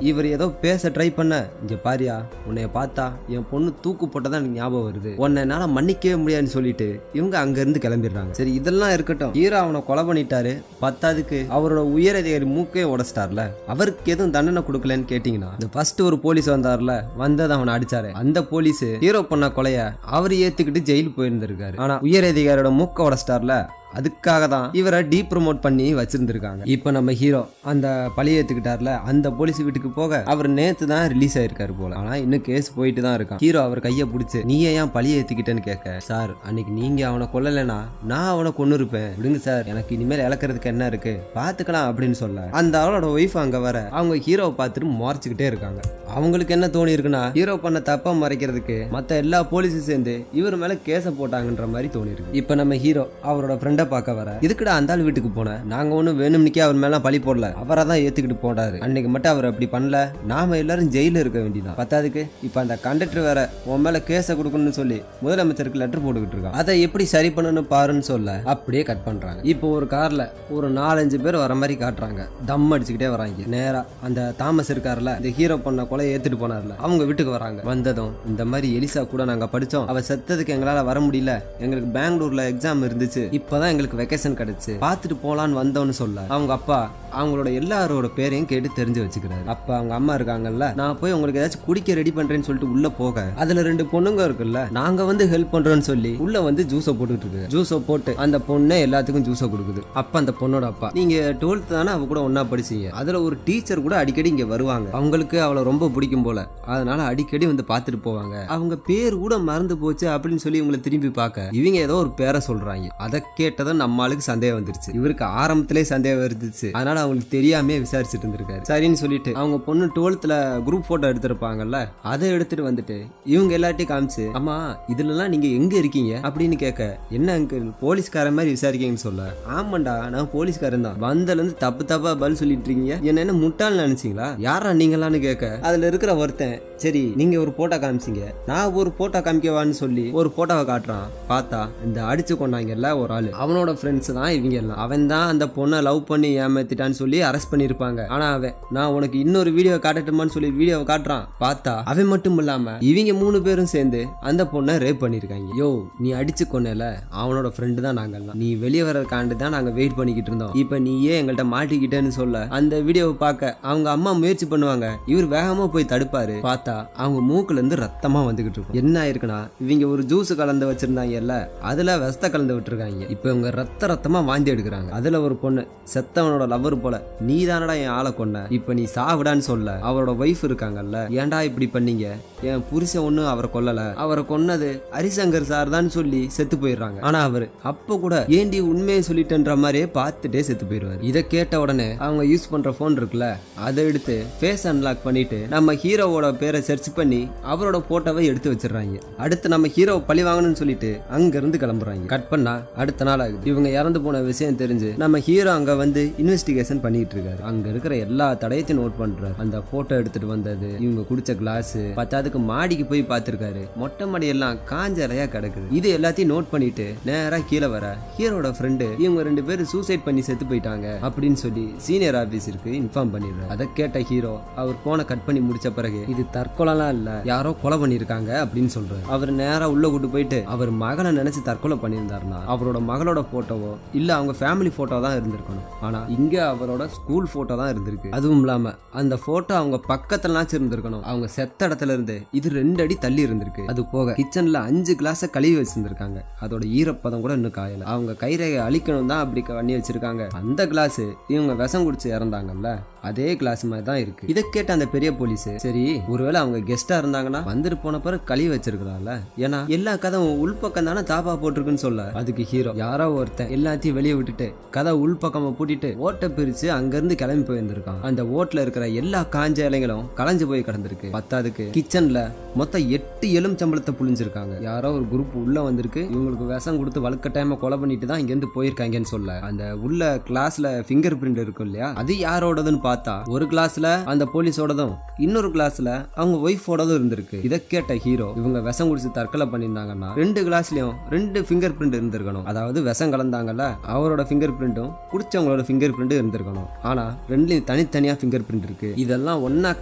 இவர் ஏதோ பேச ட்ரை பண்ண, இங்க பாரியா உன்னைய பார்த்தா என் பொண்ணு தூக்கு போட்டதான் எனக்கு ஞாபகம் வருது, உன்னை என்னால மன்னிக்கவே முடியாதுன்னு சொல்லிட்டு இவங்க அங்க இருந்து கிளம்பிடுறாங்க. சரி இதெல்லாம் இருக்கட்டும், ஹீரோ அவனை கொலை பண்ணிட்டாரு, பத்தாதுக்கு அவரோட உயரதிகாரி மூக்கே உடைச்சிட்டார்ல, அவருக்கு எதுவும் தண்டனை கொடுக்கலன்னு கேட்டீங்கன்னா, இந்த ஃபர்ஸ்ட் ஒரு போலீஸ் வந்தார்ல, வந்தது அவனை அடிச்சாரு, அந்த போலீஸ் ஹீரோ பண்ண கொலைய அவர் ஏத்துக்கிட்டு ஜெயிலுக்கு போயிருந்திருக்காரு. ஆனா உயரதிகாரியோட மூக்க உடைச்சிட்டார்ல, அதுக்காக தான் இவரை டீப்ரமோட் பண்ணி வச்சிருந்திருக்காங்க. இப்ப நம்ம ஹீரோ அந்த பழிய ஏத்துக்கிட்டார்ல, அந்த போலீஸ் வீட்டுக்கு போக அவர் நேத்து தான் ரிலீஸ் ஆயிருக்காரு போல. ஆனா இன்னும் கேஸ் போயிட்டு தான் இருக்கான். ஹீரோ அவர் கையை பிடிச்சு நீ ஏன் பழிய ஏத்துக்கிட்டேன்னு கேட்க, சார் அன்னைக்கு நீங்க அவனை கொல்லலைன்னா நான் அவனை கொண்டு இருப்பேன், விடுங்க சார், எனக்கு இனிமேல் இழக்கிறதுக்கு என்ன இருக்கு பாத்துக்கலாம் அப்படின்னு சொல்ல, அந்த அவளோட ஒய்ஃப் அங்க வர அவங்க ஹீரோவை பார்த்துட்டு முறைச்சுக்கிட்டே இருக்காங்க. அவங்களுக்கு என்ன தோணி இருக்குன்னா, ஹீரோ பண்ண தப்பா மறைக்கிறதுக்கு மத்த எல்லா போலீஸும் சேர்ந்து இவர் மேல கேஸ போட்டாங்கன்ற மாதிரி தோணி இருக்கு. இப்ப நம்ம ஹீரோ அவரோட ஃப்ரெண்ட பார்க்க வர, இதுக்குடா அந்த ஆள் வீட்டுக்கு போன, நாங்க ஒண்ணு வேணும்னுக்கே அவர் மேல பழி போடல, அவரை தான் ஏத்துக்கிட்டு போடாரு, அன்னைக்கு மட்டும் அவர் அப்படி பண்ணல, நாம எல்லாரும் ஜெயில இருக்க வேண்டியதான், பத்தாதுக்கு இப்ப அந்த கண்டக்டர் வேற உன் மேல கேஸ கொடுக்கணும்னு சொல்லி முதலமைச்சருக்கு லெட்டர் போட்டுக்கிட்டு இருக்கான், அதை எப்படி சரி பண்ணணும்னு பாருன்னு சொல்ல அப்படியே கட் பண்றாங்க. இப்போ ஒரு கார்ல ஒரு 4-5 பேர் வர மாதிரி காட்டுறாங்க, தம் அடிச்சுக்கிட்டே வராங்க. நேரா அந்த தாமஸ் இருக்காருல, இந்த ஹீரோ பண்ண கொலை ஏத்துட்டு போனார்ல, அவங்க வீட்டுக்கு வராங்க. வந்ததும் இந்த மாதிரி எலிசா கூட நாங்க படிச்சோம், அவ செத்ததுக்கு எங்களால வர முடியல, எங்களுக்கு பெங்களூர்ல எக்ஸாம் இருந்துச்சு, இப்பதான் எங்களுக்கு வெக்கேஷன் கிடைச்சு, பாத்துட்டு போலான்னு வந்தோன்னு சொல்ல அவங்க அப்பா அவங்களோட எல்லாரோட பேரையும் கேட்டு தெரிஞ்சு வச்சுக்கிறாரு. அப்ப அவங்க அம்மா இருக்காங்கல்ல, நான் போய் உங்களுக்கு ஏதாச்சும் குடிக்க ரெடி பண்றேன்னு சொல்லிட்டு உள்ள போக, அதுல 2 பொண்ணுங்க இருக்குல்ல, நாங்க வந்து ஹெல்ப் பண்றோம்னு சொல்லி உள்ள வந்து ஜூஸை போட்டுட்டு இருக்கு. ஜூஸை போட்டு அந்த பொண்ணு எல்லாத்துக்கும் ஜூஸை கொடுக்குது. அப்ப அந்த பொண்ணோட அப்பா, நீங்க 12th தானே அவ கூட ஒன்னா படிச்சீங்க, அதுல ஒரு டீச்சர் கூட அடிக்கடி இங்க வருவாங்க, அவங்களுக்கு அவளை ரொம்ப பிடிக்கும் போல, அதனால அடிக்கடி வந்து பாத்துட்டு போவாங்க, அவங்க பேர் கூட மறந்து போச்சு அப்படின்னு சொல்லி இவங்களை திரும்பி பார்க்க இவங்க ஏதோ ஒரு பேரை சொல்றாங்க. அதை கேட்டதும் நம்ம ஆளுக்கு சந்தேகம் வந்துருச்சு. இவருக்கு ஆரம்பத்திலே சந்தேகம் இருந்துச்சு, அதனால அவங்களுக்கு தெரியாம விசாரிச்சுட்டு இருந்திருக்காரு. சரின்னு சொல்லிட்டு அவங்க பொண்ணு 12th குரூப் போட்டோ எடுத்திருப்பாங்கல்ல, அதை எடுத்துட்டு வந்துட்டு இவங்க எல்லாத்தையும் காமிச்சு, அம்மா இதுலலாம் நீங்க எங்க இருக்கீங்க அப்படின்னு கேட்க, என்ன அங்கிள் போலீஸ்காரன் மாதிரி விசாரிக்கீங்கன்னு சொல்ல, ஆமாண்டா நான் போலீஸ்காரன் தான், வந்தல இருந்து தப்பு தப்பா பதில் சொல்லிட்டு இருக்கீங்க, என்ன முட்டாள் நினைச்சீங்களா, யாரா நீங்களான்னு கேட்க, அதுல இருக்கிற ஒருத்தன், சரி நீங்க ஒரு போட்டோ காமிச்சிங்க, நான் ஒரு போட்டோ காமிக்கவான்னு சொல்லி ஒரு போட்டோவை காட்டுறான். பார்த்தா இந்த அடிச்சு கொண்டாங்கல்ல ஒரு ஆளு, அவனோட ஃப்ரெண்ட்ஸ் தான் இவங்க எல்லாம். அவன் தான் அந்த பொண்ணை லவ் பண்ணி ஏமாத்திட்டான்னு சொல்லி அரெஸ்ட் பண்ணிருப்பாங்க. ஆனா அவன், நான் உனக்கு இன்னொரு வீடியோ காட்டட்டுமான்னு சொல்லி வீடியோவை காட்டுறான். பார்த்தா அவன் மட்டும் இல்லாம இவங்க 3 பேரும் சேர்ந்து அந்த பொண்ணை ரேப் பண்ணிருக்காங்க. யோ நீ அடிச்சு கொன்னல, அவனோட ஃப்ரெண்டு தான் நாங்கெல்லாம், நீ வெளியே வர்றதுக்காண்டு தான் நாங்க வெயிட் பண்ணிக்கிட்டு இருந்தோம், இப்ப நீ ஏன் எங்கள்கிட்ட மாட்டிக்கிட்டேன்னு சொல்ல அந்த வீடியோவை பார்க்க அவங்க அம்மா முயற்சி பண்ணுவாங்க, இவர் வேகமா போய் தடுப்பாரு. பார்த்தா அவங்க மூக்குல இருந்து ரத்தமா வந்துகிட்டு இருக்கும். என்ன ஆயிருக்குன்னா, இவங்க ஒரு ஜூஸ் கலந்து வச்சிருந்தாங்கல்ல, அதுல வெஸ்த கலந்து விட்டுருக்காங்க. இப்ப இவங்க ரத்தமா வாந்தி எடுக்கிறாங்க. அதுல ஒரு பொண்ணு, செத்தவனோட லவர் போல, நீ தானடா என் ஆளை கொன்ன, இப்ப நீ சாவிடான்னு சொல்ல அவரோட ஒய்ஃப் இருக்காங்கல்ல, ஏன்டா இப்படி பண்ணீங்க, என் புருஷன் ஒண்ணு அவரை கொல்லல, அவரை கொன்னது ஹரிசங்கர் சார் தான் சொல்லி செத்து போயிடுறாங்க. ஆனா அவரு அப்ப கூட ஏண்டி உண்மையை சொல்லிட்டேன்ற மாதிரியே பார்த்துட்டே செத்து போயிடுவாரு. இதை கேட்ட உடனே அவங்க யூஸ் பண்ற போன் இருக்குல்ல, அதை எடுத்து ஃபேஸ் அன்லாக் பண்ணிட்டு நம்ம ஹீரோவோட பேரை சர்ச் பண்ணி அவரோட போட்டோவை எடுத்து வச்சிடறாங்க. அடுத்து நம்ம ஹீரோ பழி வாங்கணும்னு சொல்லிட்டு அங்க இருந்து கிளம்புறாங்க. கட் பண்ணா அடுத்த நாள் ஆகுது. இவங்க இறந்து போன விஷயம் தெரிஞ்சு நம்ம ஹீரோ அங்க வந்து இன்வெஸ்டிகேஷன் பண்ணிட்டு இருக்காரு. அங்க இருக்கிற எல்லா தடயத்தையும் நோட் பண்றாரு. அந்த போட்டோ எடுத்துட்டு வந்தது, இவங்க குடிச்ச கிளாஸ், பத்தாதுக்கு மாடிக்கு போய் பார்த்திருக்காரு, மொட்டை மாடி எல்லாம் காஞ்சரையா கிடக்குது. இது எல்லாத்தையும் நோட் பண்ணிட்டு நேரா கீழே வர ஹீரோட ஃப்ரெண்டு, இவங்க 2 பேரும் சூசைட் பண்ணி செத்து போயிட்டாங்க அப்படின்னு சொல்லி சீனியர் ஆபீசருக்கு இன்ஃபார்ம் பண்ணிடுறாரு. அதை கேட்ட ஹீரோ அவர் போனை கட் பண்ணி முடிச்ச பிறகு, இது தற்கொலைலாம் இல்ல, யாரோ கொலை பண்ணிருக்காங்க அப்படின்னு சொல்றாரு. அவர் நேரா உள்ள கூட்டு போயிட்டு அவர் மகனை நினைச்சு தற்கொலை பண்ணியிருந்தாருன்னா அவரோட மகளோட போட்டோவோ இல்ல அவங்க ஃபேமிலி போட்டோ தான் இருந்திருக்கணும். ஆனா இங்க அவரோட ஸ்கூல் போட்டோ தான் இருந்திருக்கு. அதுவும் இல்லாம அந்த போட்டோ அவங்க பக்கத்துலனாச்சும் இருந்திருக்கணும். அவங்க செத்த இடத்துல இருந்து இது 2 அடி தள்ளி இருந்திருக்கு. அது போக கிச்சன்ல 5 கிளாஸ கழுவி வச்சிருந்திருக்காங்க. அதோட ஈரப்பதம் கூட இன்னும் காயல. அவங்க கைரேகை அழிக்கணும் தான் அப்படி பண்ணி வச்சிருக்காங்க. அந்த கிளாஸ் இவங்க விஷம் குடிச்சு இறந்தாங்கல்ல, அதே கிளாஸ் மாதிரி தான் இருக்கு. இதை கேட்ட அந்த பெரிய போலீஸ், போலீஸ். சரி, ஒருவேளை அவங்க கெஸ்டா இருந்தாங்கன்னா வந்துட்டு போன பிறகு கழுவி வச்சிருக்கலாம்ல. ஏன்னா எல்லா கதை உள்பக்கம் தானே தாப்பா போட்டிருக்குன்னு சொல்ல, அதுக்கு ஹீரோ யாரோ ஒருத்தன் எல்லாத்தையும் வெளியே விட்டுட்டு கதை உள்பக்கமா பூட்டிட்டு ஓட்டை பிரிச்சு அங்க இருந்து கிளம்பி போயிருந்திருக்கான். அந்த ஓட்டுல இருக்கிற எல்லா காஞ்ச இலைகளும் களைஞ்சு போய் கிடந்திருக்கு. பத்தாதுக்கு கிச்சன்ல மொத்தம் 8 எலுமிச்சம்பழத்தை புளிஞ்சிருக்காங்க. யாரோ ஒரு குரூப் உள்ள வந்திருக்கு, இவங்களுக்கு விஷம் கொடுத்து வலுக்கட்டாயமா கொலை பண்ணிட்டு தான் இங்க இருந்து போயிருக்காங்கன்னு சொல்ல, அந்த உள்ள கிளாஸ்ல ஃபிங்கர் பிரிண்ட் இருக்கும் இல்லையா, அது யாரோடதுன்னு பார்த்தா ஒரு கிளாஸ்ல அந்த போலீஸோடதும் இன்னொரு கிளாஸ்ல அவங்க ஒய்ஃபோடதும் இருந்திருக்கு. இதை கேட்ட ஹீரோ இவங்க விஷம் குடிச்சு தற்கொலை பண்ணியிருந்தாங்கன்னா 2 கிளாஸ்லயும் 2 ஃபிங்கர் பிரிண்ட் இருந்திருக்கணும். அதாவது விஷம் கலந்தாங்கல்ல, அவரோட ஃபிங்கர் பிரிண்ட்டும் குடிச்சவங்களோட ஃபிங்கர் பிரிண்ட் இருந்திருக்கணும். ஆனா ரெண்டுலயும் தனித்தனியா ஃபிங்கர் பிரிண்ட் இருக்கு. இதெல்லாம் ஒன்னா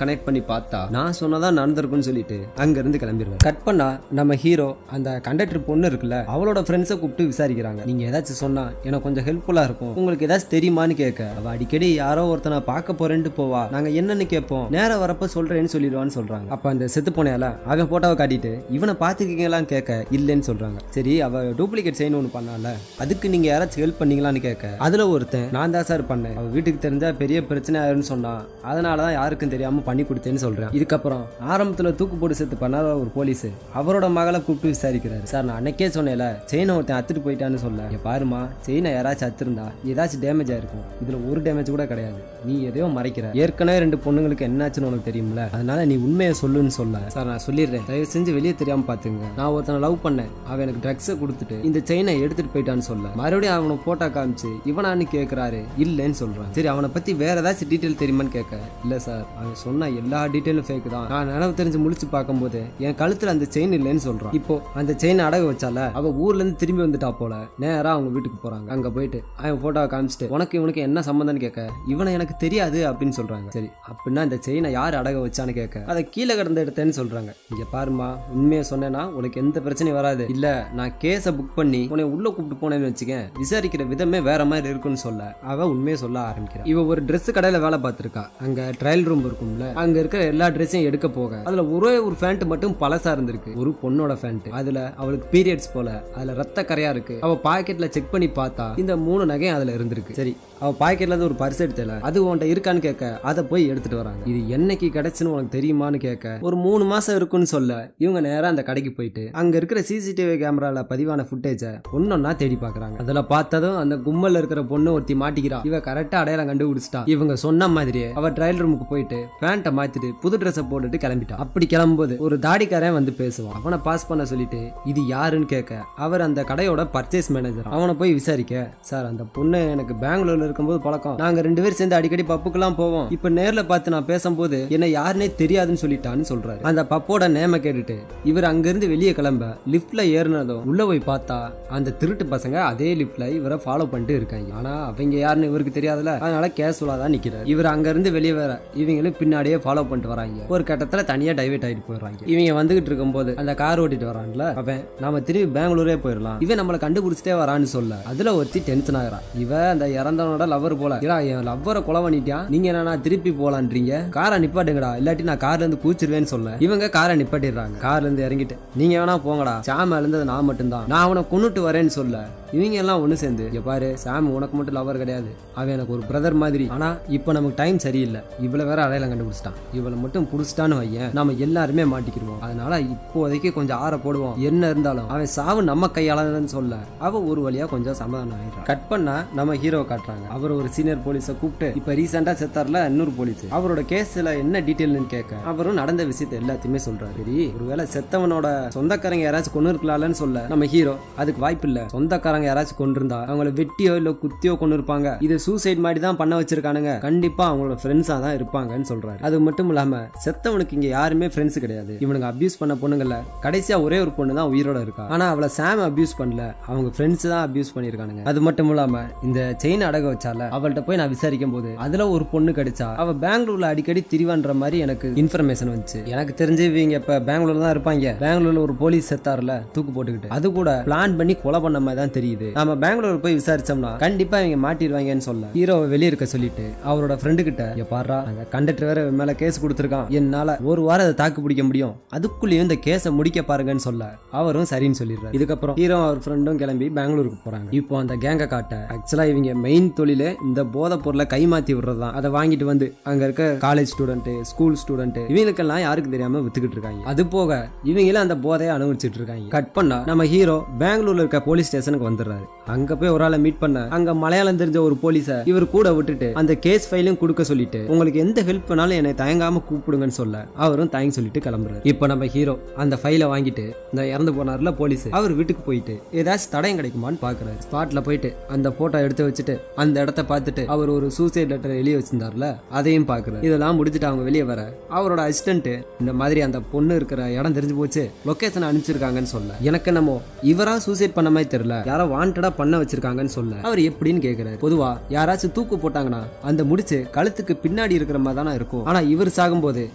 கனெக்ட் பண்ணி பார்த்தா நான் சொன்னதான் நடந்திருக்குன்னு சொல்லிட்டு அங்க இருந்து கிளம்பிடுவேன். கட் பண்ணா நம்ம ஹீரோ அந்த கண்டக்டர் பொண்ணு இருக்குல்ல, அவளோட ஃப்ரெண்ட்ஸை கூப்பிட்டு விசாரிக்கிறாங்க. நீங்க ஏதாச்சும் சொன்னா எனக்கு கொஞ்சம் ஹெல்ப்ஃபுல்லா இருக்கும், உங்களுக்கு ஏதாச்சும் தெரியுமான்னு கேட்க, அவ அடிக்கடி யாரோ ஒருத்தனை பார்க்க போறேன்ட்டு போவா, நாங்க என்னன்னு கேட்போம், நேரம் வரப்ப சொல்றேன்னு சொல்லிடுவான்னு சொல்றாங்க. அப்ப அந்த செத்து போனையால அவன் போட்டோவை காட்டிட்டு இவனை பாத்துருக்கீங்களான்னு கேட்க இல்லைன்னு சொல்றாங்க. சரி, அவ டூப்ளிகேட் செய்யணும் ஒன்று பண்ணால, அதுக்கு நீங்க யாராச்சும் ஹெல்ப் பண்ணீங்களான்னு கேட்க அதுல ஒருத்தன் நான் தான் சார் பண்ணேன், அவ வீட்டுக்கு தெரிஞ்சா பெரிய பிரச்சனை ஆயிருன்னு சொன்னா, அதனாலதான் யாருக்கும் தெரியாம பண்ணி கொடுத்தேன்னு சொல்றேன். இதுக்கப்புறம் ஆரம்பத்துல தூக்கு போட்டு செத்து பண்ணார ஒரு போலீஸ் அவரோட மகளை கூப்பிட்டு விசாரிக்கிறாரு. சார், நான் அன்னைக்கே சொன்னேன்ல செயினை ஒருத்தன் அத்துட்டு போயிட்டான்னு சொல்ல, பாருமா செயினை யாராச்சும் அத்துருந்தா ஏதாச்சும் டேமேஜ் ஆயிருக்கும், இதுல ஒரு டேமேஜ் கூட கிடையாது, நீ எதையோ மறைக்கிற, ஏற்கனவே 2 பொண்ணுங்களுக்கு என்னாச்சுன்னு உனக்கு தெரியும்ல, அதனால நீ உண்மையை சொல்லுன்னு சொல்ல, சார் நான் சொல்லிடுறேன், தயவு செஞ்சு வெளியே தெரியாம பாத்துங்க, நான் ஒருத்தனை லவ் பண்ணேன், அவன் எனக்கு ட்ரக்ஸை கொடுத்துட்டு இந்த செயினை எடுத்துட்டு போயிட்டான்னு சொல்ல, மறுபடியும் அவனை போட்டா காமிச்சு இவனான்னு கேட்கிறாரு, இல்லைன்னு சொல்றான். சரி, அவனை பத்தி வேற ஏதாச்சும் டீட்டெயில் தெரியுமான்னு கேட்க, இல்ல சார் அவன் சொன்ன எல்லா டீட்டெயிலும் ஃபேக் தான், நான் நினைவு தெரிஞ்சு முழிச்சு பார்க்கும்போது என் கழுத்துல அந்த செயின் இல்லைன்னு சொல்றான். இப்போ அந்த செயினை அடகு வச்சால அவ ஊர்ல இருந்து திரும்பி வந்துட்டா போல, நேரா அவங்க வீட்டுக்கு போறாங்க. அங்க போயிட்டு அவன் போட்டோவை காமிச்சிட்டு உனக்கு இவனுக்கு என்ன சம்பந்தம்னு கேட்க, இவனை எனக்கு தெரியாது அப்படின்னு சொல்றாங்க. சரி, அப்படின்னா இந்த செயினை யார் அடக வச்சான்னு கேட்க, அதை கீழே கிடந்த எடுத்தேன்னு சொல்றாங்க. இங்க பாருமா, உண்மையை சொன்னேன்னா உனக்கு எந்த பிரச்சனையும் வராது, இல்ல நான் கேஸை புக் பண்ணி உன்னை உள்ள கூப்பிட்டு போனேன்னு வச்சுக்கேன், விசாரிக்கிற விதமே வேற மாதிரி இருக்குன்னு சொல்ல அவ உண்மையை சொல்ல ஆரம்பிக்கிறா. இவ ஒரு ட்ரெஸ் கடையில வேலை பார்த்திருக்கா. அங்க ட்ரையல் ரூம் இருக்கும்ல, அங்க இருக்கிற எல்லா ட்ரெஸ்ஸையும் எடுக்க போக அதுல ஒரே ஒரு ஃபேண்ட் மட்டும் பழசா இருந்திருக்கு, ஒரு பொண்ணோட ஃபேண்ட், அதுல அவளுக்கு பீரியட்ஸ் போல, அதுல ரத்த கரையா இருக்கு. அவ பாக்கெட்ல செக் பண்ணி பார்த்தா இந்த 3 நகையும் அதுல இருந்திருக்கு. சரி, அவ பாக்கெட்ல இருந்து ஒரு பர்ஸ் எடுத்தல, அது உன்கிட்ட இருக்கான்னு கேட்க அதை போய் எடுத்துட்டு வராங்க. இது என்னைக்கு கிடைச்சுன்னு உனக்கு தெரியுமான்னு கேட்க, ஒரு 3 மாசம் இருக்குன்னு சொல்ல இவங்க நேரா அந்த கடைக்கு போயிட்டு அங்க இருக்கிற சிசிடிவி கேமரால பதிவான ஃபுட்டேஜ ஒன்னொன்னா தேடி பாக்குறாங்க. அதுல பார்த்ததும் அந்த கும்பல்ல இருக்கிற பொண்ணு ஒருத்தி மாட்டிக்கிறா. இவ கரெக்டா அடையாளம் கண்டுபிடிச்சிட்டா. இவங்க சொன்ன மாதிரியே அவ ட்ரையல் ரூமுக்கு போயிட்டு பேண்ட்டை மாத்திட்டு புது ட்ரெஸ் போட்டுட்டு கிளம்பிட்டா. அப்படி கிளம்பும்போது ஒரு தாடிக்காரன் வந்து பேசுவான். அவனை பாஸ் பண்ண சொல்லிட்டு இது யாருன்னு கேட்க அவர் அந்த கடையோட பர்ச்சேஸ் மேனேஜர். அவனை போய் விசாரிக்க, சார் அந்த பொண்ணு எனக்கு பெங்களூர்ல இருக்கும்போது பழக்கம், நாங்க 2 பேரும் சேர்ந்து அடிக்கடி பப்புக்கெல்லாம் போவோம், இப்ப நேர்ல பார்த்து நான் பேசும்போது என்ன யாருன்னே தெரியாதுன்னு சொல்லிட்டான்னு சொல்றாரு. அந்த பப்போட நேம கேட்டுட்டு இவர் அங்க இருந்து வெளியே கிளம்ப லிப்ட்ல ஏறினதும் உள்ள போய் பார்த்தா அந்த திருட்டு பசங்க அதே லிப்ட்ல இவரை ஃபாலோ பண்ணிட்டு இருக்காங்க. ஆனா அவங்க யாருன்னு இவருக்கு தெரியாதுல, அதனால கேஷுவலா தான் நிக்கிறார். இவர் அங்க இருந்து வெளியே வர இவங்களும் பின்னாடியே ஃபாலோ பண்ணிட்டு வராங்க. ஒரு கட்டத்துல தனியா டைவர்ட் ஆயிட்டு போயிடுறாங்க. இவங்க வந்துகிட்டு இருக்கும் போது அந்த கார் ஓட்டிட்டு வரான்ல அவன், நாம திரும்பி பெங்களூரே போயிடலாம், இவன் நம்மளை கண்டுபிடிச்சிட்டே வரான்னு சொல்ல அதுல ஒருத்தி டென்ஷன் ஆகிறா. இவ அந்த இறந்தவனோட லவர் போல, என் லவ்வரை கொலை பண்ணிட்டான், நீங்க என்ன திருப்பி போலான்றீங்க, காரை நிப்பாட்டுங்கடா இல்லாட்டி நான் கார்ல இருந்து கூச்சிருவேன்னு சொல்ல இவங்க காரை நிப்பாட்டிடுறாங்க. கார்ல இருந்து இறங்கிட்டு நீங்க வேணா போங்கடா, சாம இருந்தது நான் மட்டும்தான், நான் அவனை கொன்னுட்டு வரேன்னு சொல்ல இவங்க எல்லாம் ஒண்ணு சேர்ந்து, இங்க பாரு சாம் உனக்கு மட்டும் லவர் கிடையாது, அவன் எனக்கு ஒரு பிரதர் மாதிரி, ஆனா இப்ப நமக்கு டைம் சரியில்லை, இவ்வளவு வேற அடையாளம் கண்டுபிடிச்சிட்டான், இவளை மட்டும் புடிச்சிட்டான்னு வையன் நாம எல்லாருமே மாட்டிக்கிடுவோம், அதனால இப்போதைக்கு கொஞ்சம் ஆற போடுவோம், என்ன இருந்தாலும் அவன் சாவு நம்ம கையாளன்னு சொல்ல அவ ஒரு வழியா கொஞ்சம் சமாதானம் ஆயிடுறான். கட் பண்ணா நம்ம ஹீரோ காட்டுறாங்க. அவர் ஒரு சீனியர் போலீஸை கூப்பிட்டு இப்ப ரீசெண்டா செத்தார்ல இன்னொரு போலீஸ், அவரோட கேஸ்ல என்ன டீட்டெயில்னு கேட்க அவரும் நடந்த விஷயத்தை எல்லாத்தையுமே சொல்றாரு. சரி, ஒருவேளை செத்தவனோட சொந்தக்காரங்க யாராச்சும் கொண்டு இருக்கலாம்னு சொல்ல நம்ம ஹீரோ அதுக்கு வாய்ப்பு இல்ல, சொந்தக்காரங்க யாராச்சும் கொண்டு இருந்தா அவங்களை வெட்டியோ இல்ல குத்தியோ கொண்டு இருப்பாங்க, இது சூசைட் மாதிரி தான் பண்ண வச்சிருக்கானுங்க, கண்டிப்பா அவங்களோட ஃப்ரெண்ட்ஸா தான் இருப்பாங்கன்னு சொல்றாரு. அது மட்டும் இல்லாம செத்தவனுக்கு இங்க யாருமே ஃப்ரெண்ட்ஸ் கிடையாது, இவனுக்கு அபியூஸ் பண்ண பொண்ணுங்கள்ல கடைசியா ஒரே ஒரு பொண்ணு தான் உயிரோட இருக்கா, ஆனா அவளை சாம் அபியூஸ் பண்ணல, அவங்க ஃப்ரெண்ட்ஸ் தான் அபியூஸ் பண்ணிருக்கானுங்க. அது மட்டும் இல்லாம இந்த செயின் அடக வச்சால அவள்கிட்ட போய் நான் விசாரிக்கும் போது அதுல ஒரு பொண்ணு கிடைச்சா, அவ பெங்களூர்ல அடிக்கடி திரிவான்ற மாதிரி எனக்கு இன்ஃபர்மேஷன் வந்துச்சு. எனக்கு தெரிஞ்சு இவங்க இப்ப பெங்களூர்ல தான் இருப்பாங்க. பெங்களூர்ல ஒரு போலீஸ் செத்தாருல தூக்கு போட்டுக்கிட்டு, அது கூட பிளான் பண்ணி கொலை பண்ண மாதிரி தான் தெரியுது. நம்ம பெங்களூர் போய் விசாரிச்சோம்னா கண்டிப்பா இவங்க மாட்டிடுவாங்கன்னு சொல்ல ஹீரோவை வெளியே இருக்க சொல்லிட்டு அவரோட ஃப்ரெண்டு கிட்ட, பாரா அங்க கண்டக்டர் வேற மேல கேஸ் கொடுத்திருக்கான், என்னால ஒரு வாரம் அதை தாக்கு பிடிக்க முடியும், அதுக்குள்ளேயும் இந்த கேஸை முடிக்க பாருங்கன்னு சொல்ல அவரும் சரின்னு சொல்லிடுறாரு. இதுக்கப்புறம் ஹீரோ அவர் ஃப்ரெண்டும் கிளம்பி பெங்களூருக்கு போறாங்க. இப்போ அந்த கேங்க காட்ட ஆக்சுவலா இவங்க மெயின் தொழிலே இந்த போதை பொருளை கைமாத்தி விடுறதுதான். அதை வாங்கிட்டு வந்து அங்க இருக்க காலேஜ் ஸ்டூடெண்ட் ஸ்கூல் ஸ்டூடெண்ட் இவங்களுக்கெல்லாம் யாருக்கு தெரியாம வித்துக்கிட்டு இருக்காங்க. அது போக இவங்களும் அந்த போதையை அனுபவிச்சுட்டு இருக்காங்க. கட் பண்ணா நம்ம ஹீரோ பெங்களூர்ல இருக்க போலீஸ் ஸ்டேஷனுக்கு வந்துடுறாரு. அங்க போய் ஒரு ஆளை மீட் பண்ண அங்க மலையாளம் தெரிஞ்ச ஒரு போலீஸ இவர் கூட விட்டுட்டு அந்த கேஸ் ஃபைலையும் கொடுக்க சொல்லிட்டு உங்களுக்கு எந்த ஹெல்ப் பண்ணாலும் என்னை தயங்காம கூப்பிடுங்கன்னு சொல்ல அவரும் தயங்க சொல்லிட்டு கிளம்புறாரு. இப்ப நம்ம ஹீரோ அந்த ஃபைலை வாங்கிட்டு இந்த இறந்து போனார்ல போலீஸ் அவர் வீட்டுக்கு போயிட்டு ஏதாச்சும் தடயம் கிடைக்குமான்னு பாக்குறாரு. ஸ்பாட்ல போயிட்டு அந்த போட்டோ எடுத்து வச்சுட்டு அந்த இடத்த பார்த்துட்டு அவர் ஒரு சூசைட் லெட்டர் எழுதி வச்சிருந்தார்ல அதையும் பாக்குறாரு. இதெல்லாம் முடிச்சுட்டு அவங்க வெளியே வர அவரோட அசிஸ்டன்ட் இந்த மாதிரி அந்த பொண்ணு இருக்கிற இடம் தெரிஞ்சு போச்சு, லொகேஷன் அனுப்பிச்சிருக்காங்கன்னு சொல்ல எனக்கு நம்ம இவரா சூசைட் பண்ண மாதிரி தெரியல, யாரோ வாண்டடா பண்ண வச்சிருக்காங்கன்னு சொல்ல அவர் எப்படின்னு கேக்குறாரு. பொதுவா யாராச்சும் தூக்கு போட்டாங்கன்னா அந்த முடிச்சு கழுத்துக்கு பின்னாடி இருக்கிற மாதிரி தானே இருக்கும். ஆனா இவர் சாகும்போது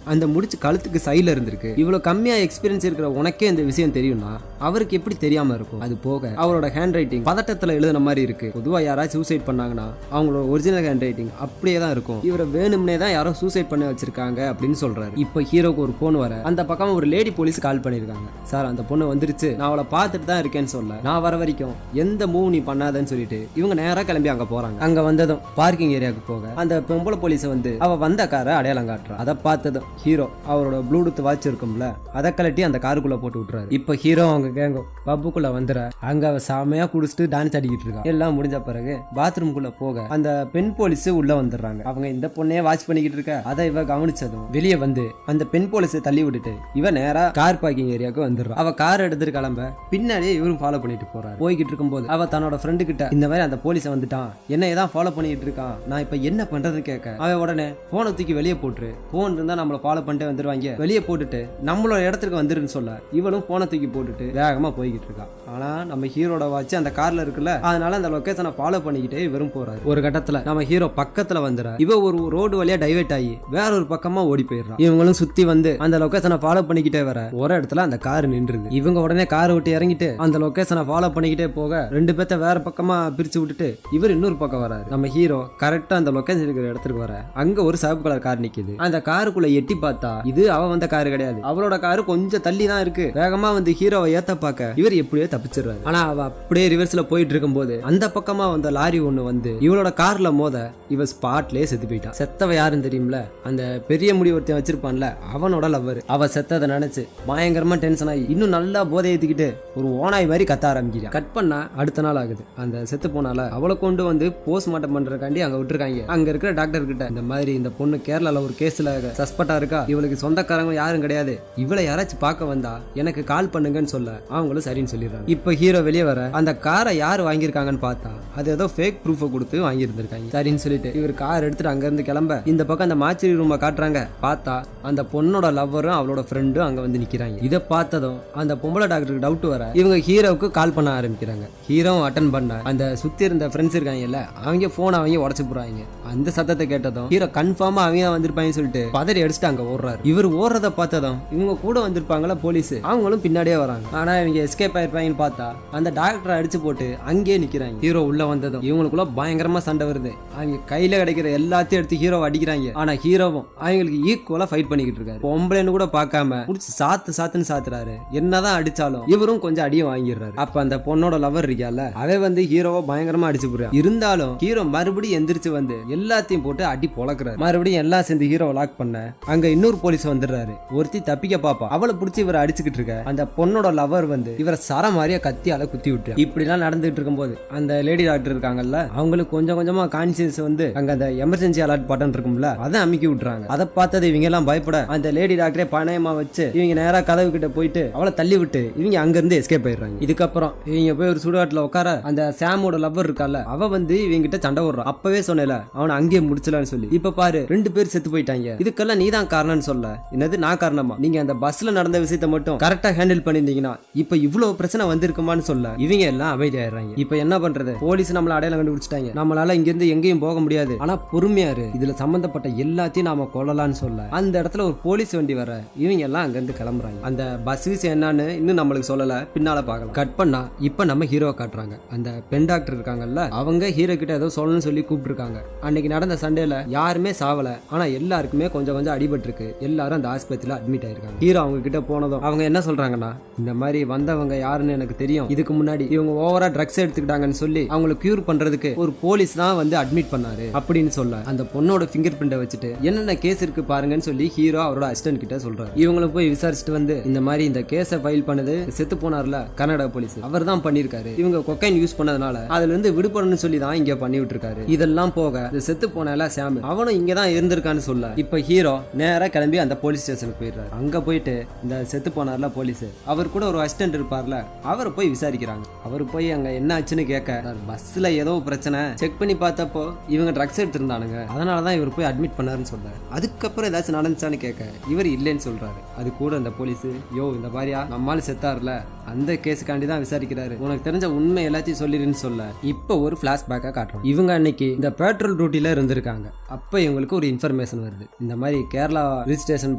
அந்த முடிச்சு கழுத்துக்கு சைடுல இருந்திருக்கு. இவ்வளவு கம்மியா எக்ஸ்பீரியன்ஸ் இருக்கிற உனக்கே இந்த விஷயம் தெரியும்னா அவருக்கு எப்படி தெரியாம இருக்கும்? அது போக அவரோட ஹேண்ட் ரைட்டிங் பதட்டத்துல எழுதுன மாதிரி இருக்கு. பொதுவா யாராச்சும் சூசைட் பண்ணாங்கன்னா அவங்களோட ஒரிஜினல் ஹேண்ட் ரைட்டிங் அப்படியே தான் இருக்கும். இவரை வேணும்னே தான் யாரோ சூசைட் பண்ண வச்சிருக்காங்க அப்படின்னு சொல்றாரு. இப்ப ஹீரோக்கு ஒரு போன் வர அந்த பக்கம் ஒரு லேடி போலீஸ் கால் பண்ணிருக்காங்க. சார் அந்த பொண்ணு வந்துருச்சு, நான் அவளை பார்த்துட்டு தான் இருக்கேன்னு சொல்ல நான் வர வரைக்கும் எந்த மூவ் நீ பண்ணாதன்னு சொல்லிட்டு இவங்க நேரா கிளம்பி அங்க போறாங்க. அங்க வந்ததும் பார்க்கிங் ஏரியாவுக்கு போக அந்த பொம்பளை போலீஸ் வந்து அவ வந்த காரை அடையாளம் காட்டுறா. அதை பார்த்ததும் ஹீரோ அவரோட ப்ளூடூத் வாட்ச் இருக்கும்ல அதை கலட்டி அந்த காருக்குள்ள போட்டு விட்டுறாரு. இப்ப ஹீரோ அவங்க கேங்கோ பப்புக்குள்ள வந்துற அங்க அவ சாமையா குடிச்சிட்டு டான்ஸ் ஆடிக்கிட்டு இருக்கா. எல்லாம் முடிஞ்ச பிறகு பாத்ரூம்குள்ள போக அந்த பெண் போலீஸ் உள்ள வந்துடுறாங்க. அவங்க இந்த பொண்ணையே வாட்ச் பண்ணிக்கிட்டு இருக்க அதை இவ கவனிச்சதும் வெளியே வந்து அந்த பெண் போலீஸை தள்ளி விட்டுட்டு இவ நேரா கார் பார்க்கிங் ஏரியாவுக்கு வந்துடுறா. அவ கார் எடுத்துட்டு கிளம்ப பின்னாடியே இவரும் ஃபாலோ பண்ணிட்டு போறாரு. போய்கிட்டு இருக்கும்போது அவ தன்னோட ஃப்ரெண்டு கிட்ட இந்த மாதிரி அந்த போலீஸை வந்துட்டான், என்ன ஏதான் ஃபாலோ பண்ணிட்டு இருக்கான், நான் இப்ப என்ன பண்றது கேட்க அவன் உடனே போனை தூக்கி வெளியே போட்டுரு, போன் இருந்தா நம்மள ஃபாலோ பண்ணிட்டு வந்துருவாங்க, வெளியே போட்டுட்டு நம்மளோட இடத்துக்கு வந்துருன்னு சொல்ல இவளும் போனை தூக்கி போட்டுட்டு வேகமா போய்கிட்டு இருக்கா. ஆனா நம்ம ஹீரோட வாட்ச் அந்த கார்ல இருக்குல்ல அதனால அந்த லொகேஷனை ஃபாலோ பண்ணிக்கிட்டே இவரும் போறாரு. ஒரு கட்டத்துல நம்ம ஹீரோ பக்கத்துல வந்துற இவ ஒரு ரோடு வழியா டைவர்ட் ஆகி வேற ஒரு பக்கமா ஓடி போயிடுறான். இவங்களும் சுத்தி வந்து அந்த லொகேஷனை ஃபாலோ பண்ணிக்கிட்டே வர ஒரு இடத்துல அந்த கார் நின்றுது. இவங்க உடனே காரை விட்டு இறங்கிட்டு அந்த லொகேஷனை ஃபாலோ பண்ணிக்கிட்டே போக ரெண்டு பேர்த்த வேற பக்கமா பிரிச்சு விட்டுட்டு இவர் இன்னொரு பக்கம் வராரு. நம்ம ஹீரோ கரெக்டா அந்த லொகேஷன் இருக்கிற இடத்துக்கு வர அங்க ஒரு சிவப்பு கலர் கார் நிக்குது. அந்த காருக்குள்ள எட்டி பார்த்தா இது அவ வந்த காரு கிடையாது, அவளோட காரு கொஞ்சம் தள்ளி தான் இருக்கு. வேகமா வந்து ஹீரோவை ஏத்த பார்க்க இவர் எப்படியோ தப்பிச்சிடுறாரு. ஆனா அவ அப்படியே ரிவர்ஸ்ல போயிட்டு இருக்கும்போது அந்த பக்கமா வந்த லாரி ஒண்ணு வந்து இவளோட கார்ல மோத இவ ஸ்பாட்லயே செத்து போயிட்டா. செத்தவ யாருன்னு தெரியும்ல, அந்த பெரிய முடி ஒருத்தன் வச்சிருப்பான்ல அவனோட லவ்வர். அவ செத்ததை நினைச்சு பயங்கரமா டென்ஷன் ஆகி இன்னும் நல்லா போதை ஏத்திக்கிட்டு ஒரு ஓனாய் மாதிரி கத்த ஆரம்பிக்கிறா. கட் பண்ணா அடுத்த நாள் ஆகுது. அந்த செத்து போனால அவளை கொண்டு வந்து போஸ்ட்மார்ட்டம் பண்றதுக்காண்டி அங்க விட்டுருக்காங்க. அங்க இருக்கிற டாக்டர் கிட்ட இந்த மாதிரி இந்த பொண்ணு கேரளால ஒரு கேஸ்ல சஸ்பெக்டா இருக்கா, இவளுக்கு சொந்தக்காரங்க யாரும் கிடையாது, இவளை யாராச்சும் பார்க்க வந்தா எனக்கு கால் பண்ணுங்கன்னு சொல்ல அவங்களும் சரின்னு சொல்லிடுறாங்க. இப்ப ஹீரோ வெளியே வர அந்த காரை யாரு வாங்கியிருக்காங்கன்னு பார்த்தா அது ஏதோ ஃபேக் ப்ரூஃப் கொடுத்து வாங்கி இருந்திருக்காங்க. சரின்னு சொல்லிட்டு இவர் கார் எடுத்துட்டு அங்க இருந்து கிளம்ப இந்த பக்கம் அந்த மாச்சரி ரூமை காட்டுறாங்க. பார்த்தா அந்த பொண்ணோட லவ்வரும் அவளோட ஃப்ரெண்டும் அங்க வந்து நிக்கிறாங்க. இதை பார்த்ததும் அந்த பொம்பளை டாக்டருக்கு டவுட் வர இவங்க ஹீரோவுக்கு கால் பண்ண ஆரம்பிக்கிறாங்க. ஹீரோவும் அட்டன் பண்ண அந்த சுத்தி இருந்த ஃப்ரெண்ட்ஸ் இருக்காங்கல்ல அவங்க போன் அவங்க உடச்சு போறாங்க. அந்த சத்தத்தை கேட்டதும் ஹீரோ கன்ஃபார்மா அவங்க தான் வந்திருப்பாங்கன்னு சொல்லிட்டு பதறி அடிச்சுட்டு அங்க ஓடுறாரு. இவர் ஓடுறத பார்த்ததும் இவங்க கூட வந்திருப்பாங்களா போலீஸ் அவங்களும் பின்னாடியே வராங்க. ஆனா இவங்க எஸ்கேப் ஆயிருப்பாங்கன்னு பார்த்தா அந்த டாக்டரை அடிச்சு போட்டு அங்கேயே நிக்கிறாங்க. ஹீரோ உள்ள வந்ததும் இவங்களுக்குள்ள பயங்கரமா சண்டை வருது. அவங்க கையில கிடைக்கிற எல்லாத்தையும் எடுத்து ஹீரோ அடிக்கிறாங்க. ஆனா ஹீரோவும் அவங்களுக்கு ஈக்குவலா ஃபைட் பண்ணிக்கிட்டு இருக்காரு. பொம்பளைன்னு கூட பார்க்காம முடிச்சு சாத்துன்னு சாத்துறாரு. என்னதான் அடிச்சாலும் இவரும் கொஞ்சம் அடியும் வாங்கிடுறாரு. அப்ப அந்த பொண்ணோட லவர் இருக்கால அவ வந்து ஹீரோவை பயங்கரமா அடிச்சு போடுறான். இருந்தாலும் ஹீரோ மறுபடியும் எந்திரிச்சு வந்து எல்லாத்தையும் போட்டு அடி பொளக்குறாரு. மறுபடியும் எல்லாம் சேர்ந்து ஹீரோ லாக் பண்ண அங்க இன்னொரு போலீஸ் வந்துடுறாரு. ஒருத்தி தப்பிக்க பாப்பா, அவளை பிடிச்சி இவரை அடிச்சுக்கிட்டு இருக்க அந்த பொண்ணோட லவர் வந்து இவரை சர மாதிரியா கத்தியால குத்தி விட்டுரு. இப்படி எல்லாம் நடந்துட்டு இருக்கும்போது அந்த லேடி டாக்டர் இருக்காங்கல்ல அவங்களுக்கு கொஞ்சம் கொஞ்சமா கான்சியஸ் வந்து அங்க அந்த எமர்ஜென்சி அலர்ட் பட்டன் இருக்கும்ல அதை அமுக்கி விட்டுறாங்க. அதை பார்த்தது இவங்க எல்லாம் பயப்பட அந்த லேடி டாக்டரே பணயமா வச்சு இவங்க நேரா கதவு கிட்ட போயிட்டு அவளை தள்ளி விட்டு இவங்க அங்க இருந்து எஸ்கேப் ஆயிடுறாங்க. இதுக்கப்புறம் இவங்க போய் ஒரு சுடுகாட்டுல உட்கார அந்த சாமோட லவ்வர் இருக்கால அவ வந்து இவங்க கிட்ட சண்டை போடுறான். அப்பவே சொன்னல அவனை அங்கேயே முடிச்சலான்னு சொல்லி. இப்ப பாரு 2 பேர் செத்து போயிட்டாங்க, இதுக்கெல்லாம் நீ தான் காரணம்னு சொல்ல என்னது நான் காரணமா? நீங்க அந்த பஸ்ல நடந்த விஷயத்தை மட்டும் கரெக்டா ஹேண்டில் பண்ணிருந்தீங்கன்னா இப்ப இவ்வளவு பிரச்சனை வந்திருக்குமான்னு சொல்ல இவங்க எல்லாம் அமைதியாயிடுறாங்க. இப்ப என்ன பண்றது, போலீஸ் நம்மள அடையாளம் கண்டுபிடிச்சிட்டாங்க, நம்மளால இங்க இருந்து எங்கேயும் போக முடியாது, ஆனா பொறுமையா இரு, இதுல சம்பந்தப்பட்ட எல்லாத்தையும் நாம கொள்ளலாம்னு சொல்ல அந்த இடத்துல ஒரு போலீஸ் வண்டி வர இவங்க எல்லாம் அங்க இருந்து கிளம்புறாங்க. அந்த பஸ் விஷயம் என்னன்னு இன்னும் நம்மளுக்கு சொல்லல, பின்னால பார்க்கலாம். கட் பண்ணா இப்ப நம்ம ஹீரோவை காட்டுறாங்க. அந்த பெண் டாக்டர் இருக்காங்கல்ல அவங்க ஹீரோ கிட்ட ஏதோ சொல்லணும்னு சொல்லி கூப்பிட்டு இருக்காங்க. அன்னைக்கு நடந்த சண்டேல யாருமே சாவல, ஆனா எல்லாருக்குமே கொஞ்சம் கொஞ்சம் அடிபட்டு இருக்கு. எல்லாரும் அந்த ஆஸ்பத்திரியில அட்மிட் ஆயிருக்காங்க. ஹீரோ அவங்க கிட்ட போனதும் அவங்க என்ன சொல்றாங்கன்னா இந்த மாதிரி வந்தவங்க யாருன்னு எனக்கு தெரியும், இதுக்கு முன்னாடி இவங்க ஓவரா ட்ரக்ஸ் எடுத்துக்கிட்டாங்கன்னு சொல்லி அவங்களை கியூர் பண்றதுக்கு ஒரு போலீஸ் தான் வந்து அட்மிட் பண்ணாரு அப்படின்னு சொல்ல அந்த பொண்ணோட ஃபிங்கர் பிரிண்ட வச்சுட்டு என்னென்ன கேஸ் கேஸ் இருக்கு பாருங்கன்னு சொல்லி ஹீரோ அவரோட அசிஸ்டன்ட் கிட்ட சொல்றாரு. இவங்களும் போய் விசாரிச்சுட்டு வந்து இந்த மாதிரி இந்த கேஸை ஃபைல் பண்ணது செத்து போனார்ல கர்நாடகா போலீஸ், அவர் தான் பண்ணிருக்காரு. இவங்க கொக்கைன் யூஸ் பண்ணதுனால அதுல இருந்து விடுபடணும்னு சொல்லி தான் இங்க பண்ணி விட்டுருக்காரு. இதெல்லாம் போக இந்த செத்து போனால சாம் அவனும் இங்க தான் இருந்திருக்கான்னு சொல்ல இப்ப ஹீரோ நேரா கிளம்பி அந்த போலீஸ் ஸ்டேஷனுக்கு போயிடுறாரு. அங்க போயிட்டு இந்த செத்து போனார்ல போலீஸ், அவர் கூட ஒரு அசிஸ்டன்ட் இருப்பார்ல, அவரை போய் விசாரிக்கிறாங்க. அவர் போய் அங்க என்ன ஆச்சுன்னு கேட்க, பஸ்ல ஏதோ பிரச்சனை செக் பண்ணி பார்த்தப்போ இவங்க ட்ரக்ஸ் எடுத்திருந்தானுங்க, அதனாலதான் இவர் போய் அட்மிட் பண்ணாருன்னு சொல்றாரு. அதுக்கப்புறம் ஏதாச்சும் நடந்துச்சான்னு கேட்க இவர் இல்லைன்னு சொல்றாரு. அது கூட அந்த போலீஸ், யோ இந்த மாதிரியா நம்மால் செத்தாருல அந்த கேஸுக்காண்டி தான் விசாரிக்கிறாரு, உனக்கு தெரிஞ்ச உண்மை எல்லாத்தையும் சொல்லிருன்னு சொல்ல இப்ப ஒரு பிளாஷ்பேக்கா காட்டுறோம். இவங்க அன்னைக்கு இந்த பெட்ரோல் டியூட்டில இருந்திருக்காங்க. அப்ப இவங்களுக்கு ஒரு இன்ஃபர்மேஷன் வருது, இந்த மாதிரி கேரளா ஹில் ஸ்டேஷன்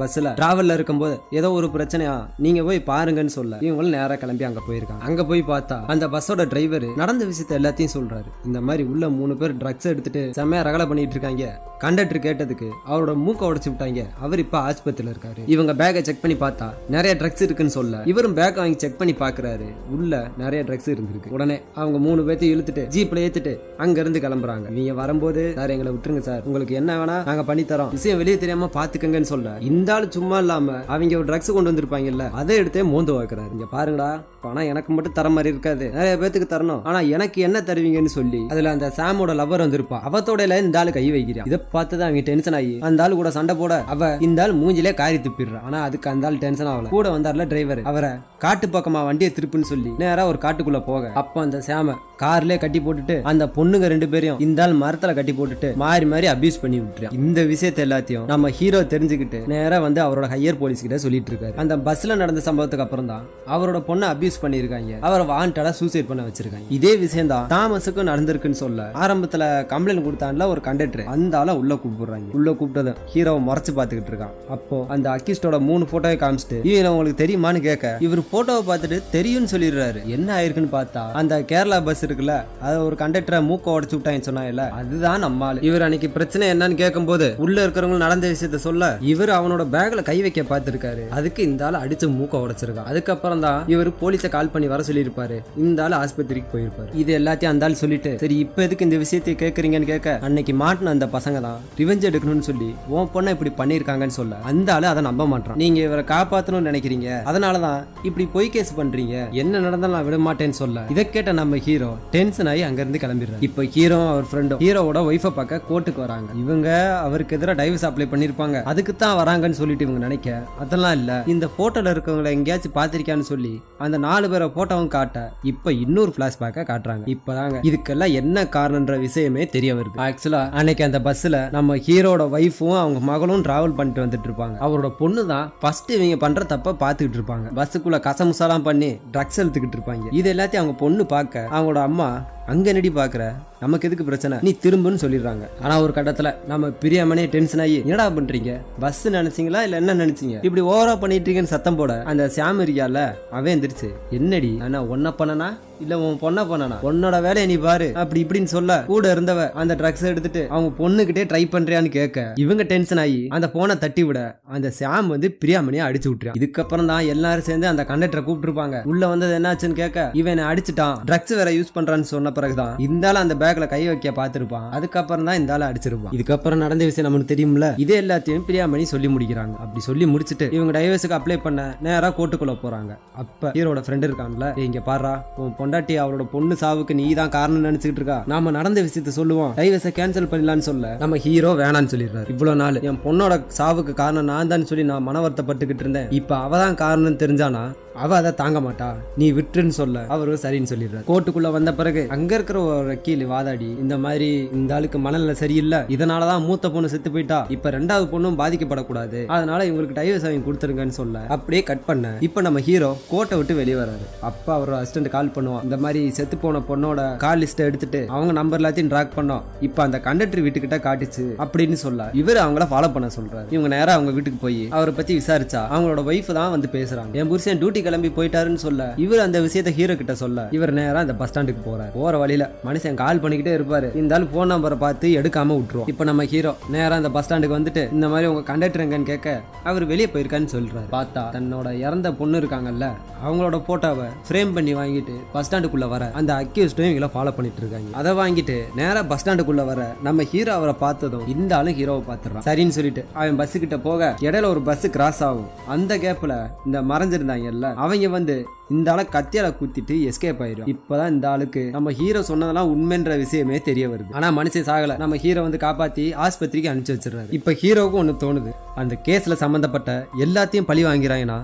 பஸ்ல டிராவல்ல இருக்கும்போது ஏதோ ஒரு பிரச்சனையா நீங்க போய் பாருங்கன்னு சொல்ல இவங்களும் நேரா கிளம்பி அங்க போயிருக்காங்க. அங்க போய் பார்த்தா அந்த பஸ்ஸோட டிரைவர் நடந்த விஷயத்த எல்லாத்தையும் சொல்றாரு. இந்த மாதிரி உள்ள 3 பேர் ட்ரக்ஸ் எடுத்துட்டு செம்மையா ரகலை பண்ணிட்டு இருக்காங்க. கண்டக்டர் கேட்டதுக்கு அவரோட மூக்க உடைச்சு விட்டாங்க. அவர் இப்ப ஆஸ்பத்திரியில இருக்காரு. இவங்க பேக்கை செக் பண்ணி பார்த்தா நிறைய ட்ரக்ஸ் இருக்குன்னு சொல்ல இவரும் பேக் வாங்கி செக் பண்ணி பாக்குறாரு. உள்ள நிறைய ட்ரக்ஸ் இருந்திருக்கு. உடனே அவங்க 3 பேர்த்தையும் இழுத்துட்டு ஜீப்ல ஏத்திட்டு அங்க இருந்து கிளம்புறாங்க. நீங்க வரும்போது சார் எங்களை விட்டுருங்க சார், உங்களுக்கு என்ன வேணா நாங்க பண்ணி தரோம், விஷயம் வெளியே தெரியாம பாத்துக்கங்கன்னு சொல்ல இந்த ஆளு சும்மா இல்லாம அவங்க ஒரு ட்ரக்ஸ் கொண்டு வந்திருப்பாங்கல்ல அதை எடுத்தே மோந்து வைக்கிறாரு. இங்க பாருங்கடா, பணம் எனக்கு மட்டும் தர மாதிரி இருக்காது, நிறைய பேத்துக்கு தரணும், ஆனா எனக்கு என்ன தருவீங்கன்னு சொல்லி அதுல அந்த சாமோட லவர் வந்திருப்பா, அவத்தோட இந்த ஆளு கை வைக்கிறான். இதை பார்த்துதான் அவங்க டென்ஷன் ஆகி அந்த ஆளு கூட சண்டை போட அவ இந்த ஆள் மூஞ்சிலே காரி துப்பிடுறான். ஆனா அதுக்கு அந்த ஆள் டென்ஷன் ஆகல. கூட வந்தார்ல டிரைவர், அவரை காட்டு பக்கமா வண்டியை திருப்புன்னு சொல்லி நேரா ஒரு காட்டுக்குள்ள போக அப்ப அந்த சாம கார்லயே கட்டி போட்டுட்டு அந்த பொண்ணுங்க 2 பேரையும் இந்த ஆள் மரத்துல கட்டி போட்டுட்டு மாறி மாறி அபியூஸ் பண்ணி விட்டுறான். இந்த விஷயத்தை எல்லாத்தையும் நம்ம ஹீரோ தெரிஞ்சுக்கிட்டு நேரா வந்து அவரோட ஹையர் போலீஸ் கிட்ட சொல்லிட்டு இருக்காரு. அந்த பஸ்ல நடந்த சம்பவத்துக்கு அப்புறம் தான் அவரோட பொண்ணை அபியூஸ் பண்ணிருக்காங்க, அவரை வாண்டடா சூசைட் பண்ண வச்சிருக்காங்க. இதே விஷயம் தான் தாமஸுக்கும் நடந்திருக்குன்னு சொல்ல ஆரம்பத்துல கம்ப்ளைண்ட் கொடுத்தான்ல ஒரு கண்டக்டர், அந்த ஆள உள்ள கூப்பிடுறாங்க. உள்ள கூப்பிட்டதும் ஹீரோவை மறைச்சு பாத்துக்கிட்டு இருக்கான். அப்போ அந்த அக்கிஸ்டோட 3 போட்டோவை காமிச்சிட்டு இவன் உங்களுக்கு தெரியுமான்னு கேட்க இவர் போட்டோவை பார்த்துட்டு தெரியும்னு சொல்லிடுறாரு. என்ன ஆயிருக்குன்னு பார்த்தா அந்த கேரளா பஸ் இருக்குல்ல, அத ஒரு கண்டக்டரை மூக்க உடைச்சு விட்டாங்கன்னு சொன்னாங்கல்ல, அதுதான் நம்மால். இவர் அன்னைக்கு பிரச்சனை என்னன்னு கேட்கும் போது உள்ள இருக்கிறவங்க நடந்த விஷயத்த சொல்ல இவர் அவனோட பேக்ல கை வைக்க பார்த்திருக்காரு. அதுக்கு இந்த ஆள் அடிச்சு மூக்க உடைச்சிருக்கான். அதுக்கப்புறம் தான் இவர் போலீஸை கால் பண்ணி வர சொல்லியிருப்பாரு. இந்த ஆள் ஆஸ்பத்திரிக்கு போயிருப்பாரு. இது எல்லாத்தையும் அந்த ஆள் சொல்லிட்டு சரி இப்ப எதுக்கு இந்த விஷயத்தை கேட்கறீங்கன்னு கேட்க அன்னைக்கு மாட்டின அந்த பசங்க தான் ரிவெஞ்ச் எடுக்கணும்னு சொல்லி உன் பொண்ணை இப்படி பண்ணிருக்காங்கன்னு சொல்ல அந்த ஆளு அதை நம்ப மாட்டான். நீங்க இவரை காப்பாத்தணும்னு நினைக்கிறீங்க, அதனாலதான் இப்படி பொய் கேஸ் பண்றீங்க, என்ன நடந்தாலும் நான் விட மாட்டேன்னு சொல்ல இதை கேட்ட நம்ம ஹீரோ டென்ஷன் ஆகி அங்க இருந்து கிளம்பிடுறாரு. இப்ப ஹீரோ அவர் ஃப்ரெண்டும் ஹீரோவோட ஒய்ஃபை பார்க்க கோர்ட்டுக்கு வராங்க. இவங்க அவருக்கு எதிராக டைவர்ஸ் அப்ளை பண்ணிருப்பாங்க, அதுக்கு தான் வராங்கன்னு சொல்லிட்டு இவங்க நினைக்க அதெல்லாம் இல்ல, இந்த போட்டோல இருக்கவங்களை எங்கேயாச்சும் பாத்திருக்கான்னு சொல்லி அந்த 4 பேரை போட்டோவும் காட்ட இப்ப இன்னொரு பிளாஷ்பேக்கை காட்டுறாங்க. இப்பதாங்க இதுக்கெல்லாம் என்ன காரணம்ன்ற விஷயமே தெரிய வருது. ஆக்சுவலா அன்னைக்கு அந்த பஸ்ல நம்ம ஹீரோட ஒய்ஃபும் அவங்க மகளும் டிராவல் பண்ணிட்டு வந்துட்டு இருப்பாங்க. அவரோட பொண்ணு தான் ஃபர்ஸ்ட் இவங்க பண்ற தப்ப பாத்துக்கிட்டு இருப்பாங்க. பஸ்ஸுக்குள்ள கசமுசாலாம் பண்ணி ட்ரக்ஸ் எடுத்துக்கிட்டு இருப்பாங்க. இது எல்லாத்தையும் அவங்க பொண்ணு பார்க்க அவங்களோட அம்மா அங்க நடி பாக்குற நமக்கு எதுக்கு பிரச்சனை, நீ திரும்புன்னு சொல்லிடுறாங்க. ஆனா ஒரு கட்டத்துல நம்ம பிரியாமனே டென்ஷன் ஆகி என்னடா பண்றீங்க, பஸ் நினைச்சீங்களா இல்ல என்ன நினைச்சீங்க, இப்படி ஓவரா பண்ணிட்டு இருக்கீங்கன்னு சத்தம் போட அந்த சாம் இருக்கால அவன் எந்திரிச்சு என்னடி ஆனா ஒன்ன பண்ணனா இல்ல உன் பொண்ண பண்ணனா, உன்னோட வேலையை நீ பாரு அப்படி இப்படின்னு சொல்ல கூட இருந்தவ அந்த ட்ரக்ஸ் எடுத்துட்டு அவங்க பொண்ணுகிட்டே ட்ரை பண்றியான்னு கேட்க இவங்க டென்ஷன் ஆகி அந்த போனை தட்டி விட அந்த சாம் வந்து பிரியாமணியா அடிச்சு விட்டுறான். இதுக்கப்புறம் தான் எல்லாரும் சேர்ந்து அந்த கண்டக்டரை கூப்பிட்டு இருப்பாங்க. உள்ள வந்தது என்னாச்சுன்னு கேட்க இவன் அடிச்சுட்டான், ட்ரக்ஸ் வேற யூஸ் பண்றான்னு சொன்ன பிறகுதான் இந்த ஆள் அந்த பேக்ல கை வைக்க பார்த்திருப்பான். அதுக்கப்புறம் தான் இந்த ஆள் அடிச்சிருப்பான். இதுக்கப்புறம் நடந்த விஷயம் நமக்கு தெரியும்ல. இதே எல்லாத்தையும் பிரியாமணி சொல்லி முடிக்கிறாங்க. அப்படி சொல்லி முடிச்சுட்டு இவங்க டைவர்ஸுக்கு அப்ளை பண்ண நேரா கோர்ட்டுக்குள்ள போறாங்க. அப்ப ஹீரோட ஃப்ரெண்ட் இருக்கான்ல, இங்க பாரா உன் பொண்டாட்டி அவளோட பொண்ணு சாவுக்கு நீ தான் காரணம் நினைச்சுக்கிட்டு இருக்கா, நாம நடந்த விஷயத்த சொல்லுவோம், டைவர்ஸை கேன்சல் பண்ணலான்னு சொல்ல நம்ம ஹீரோ வேணான்னு சொல்லிடுறாரு. இவ்வளவு நாள் என் பொண்ணோட சாவுக்கு காரணம் நான் தான் சொல்லி நான் மன வருத்தப்பட்டுக்கிட்டு இருந்தேன், இப்ப அவதான் காரணம் தெரிஞ்சானா அவ அதை தாங்க மாட்டா, நீ விட்டுன்னு சொல்ல அவரு சரின்னு சொல்லிடுறாரு. கோர்ட்டுக்குள்ள வந்த பிறகு அங்க இருக்கிற ஒரு வக்கீல் வாதாடி இந்த மாதிரி இந்த ஆளுக்கு மனநிலை சரியில்லை, இதனாலதான் மூத்த பொண்ணு செத்து போயிட்டா, இப்ப 2வது பொண்ணும் பாதிக்கப்படக்கூடாது, அதனால இவங்களுக்கு டைவர்ஸ் வாங்கி கொடுத்துருங்கன்னு சொல்ல அப்படியே கட் பண்ண இப்ப நம்ம ஹீரோ கோர்ட்டை விட்டு வெளியே வராரு. அப்ப அவரோட அசிஸ்டன்ட் கால் பண்ணுவான், இந்த மாதிரி செத்து போன பொண்ணோட கால் லிஸ்ட் எடுத்துட்டு அவங்க நம்பர் எல்லாத்தையும் ட்ராக் பண்ணோம், இப்ப அந்த கண்டக்டர் வீட்டுக்கிட்ட காட்டுச்சு அப்படின்னு சொல்ல இவர் அவங்கள ஃபாலோ பண்ண சொல்றாரு. இவங்க நேரம் அவங்க வீட்டுக்கு போய் அவரை பத்தி விசாரிச்சா அவங்களோட ஒய்ஃப் தான் வந்து பேசுறாங்க. என் புருஷன் டியூட்டி கிளம்பி போயிட்டாருன்னு சொல்ல இவர் அந்த விஷயத்த ஹீரோ கிட்ட சொல்ல இவர் நேரா அந்த பஸ் ஸ்டாண்டுக்கு போறாரு. போற வழியில மனுஷன் கால் பண்ணிக்கிட்டே இருப்பாரு. இருந்தாலும் போன் நம்பரை பார்த்து எடுக்காம விட்டுருவோம். இப்ப நம்ம ஹீரோ நேரா அந்த பஸ் ஸ்டாண்டுக்கு வந்துட்டு இந்த மாதிரி உங்க கண்டக்டர் எங்கன்னு கேட்க அவர் வெளியே போயிருக்கான்னு சொல்றாரு. பார்த்தா தன்னோட இறந்த பொண்ணு இருக்காங்கல்ல அவங்களோட போட்டோவை ஃப்ரேம் பண்ணி வாங்கிட்டு பஸ் ஸ்டாண்டுக்குள்ள வர அந்த அக்யூஸ்டும் இவங்களை ஃபாலோ பண்ணிட்டு இருக்காங்க. அதை வாங்கிட்டு நேரா பஸ் ஸ்டாண்டுக்குள்ள வர நம்ம ஹீரோ அவரை பார்த்ததும் இந்த ஆளும் ஹீரோவை பார்த்துறான். சரின்னு சொல்லிட்டு அவன் பஸ் கிட்ட போக இடையில ஒரு பஸ் கிராஸ் ஆகும். அந்த கேப்ல இந்த மறைஞ்சிருந்தாங்கல்ல அவங்க வந்து இந்த ஆளை கத்தியால குத்திட்டு எஸ்கேப் ஆயிரும். இப்பதான் இந்த ஆளுக்கு நம்ம ஹீரோ சொன்னதெல்லாம் உண்மைன்ற விஷயமே தெரிய வருது. ஆனா மனுஷன் சாகல. நம்ம ஹீரோ வந்து காப்பாத்தி ஆஸ்பத்திரிக்கு அனுப்பிச்சு வச்சிடறாரு. இப்ப ஹீரோவுக்கு ஒண்ணு தோணுது, அந்த கேஸ்ல சம்பந்தப்பட்ட எல்லாத்தையும் பழி வாங்கிறாங்கன்னா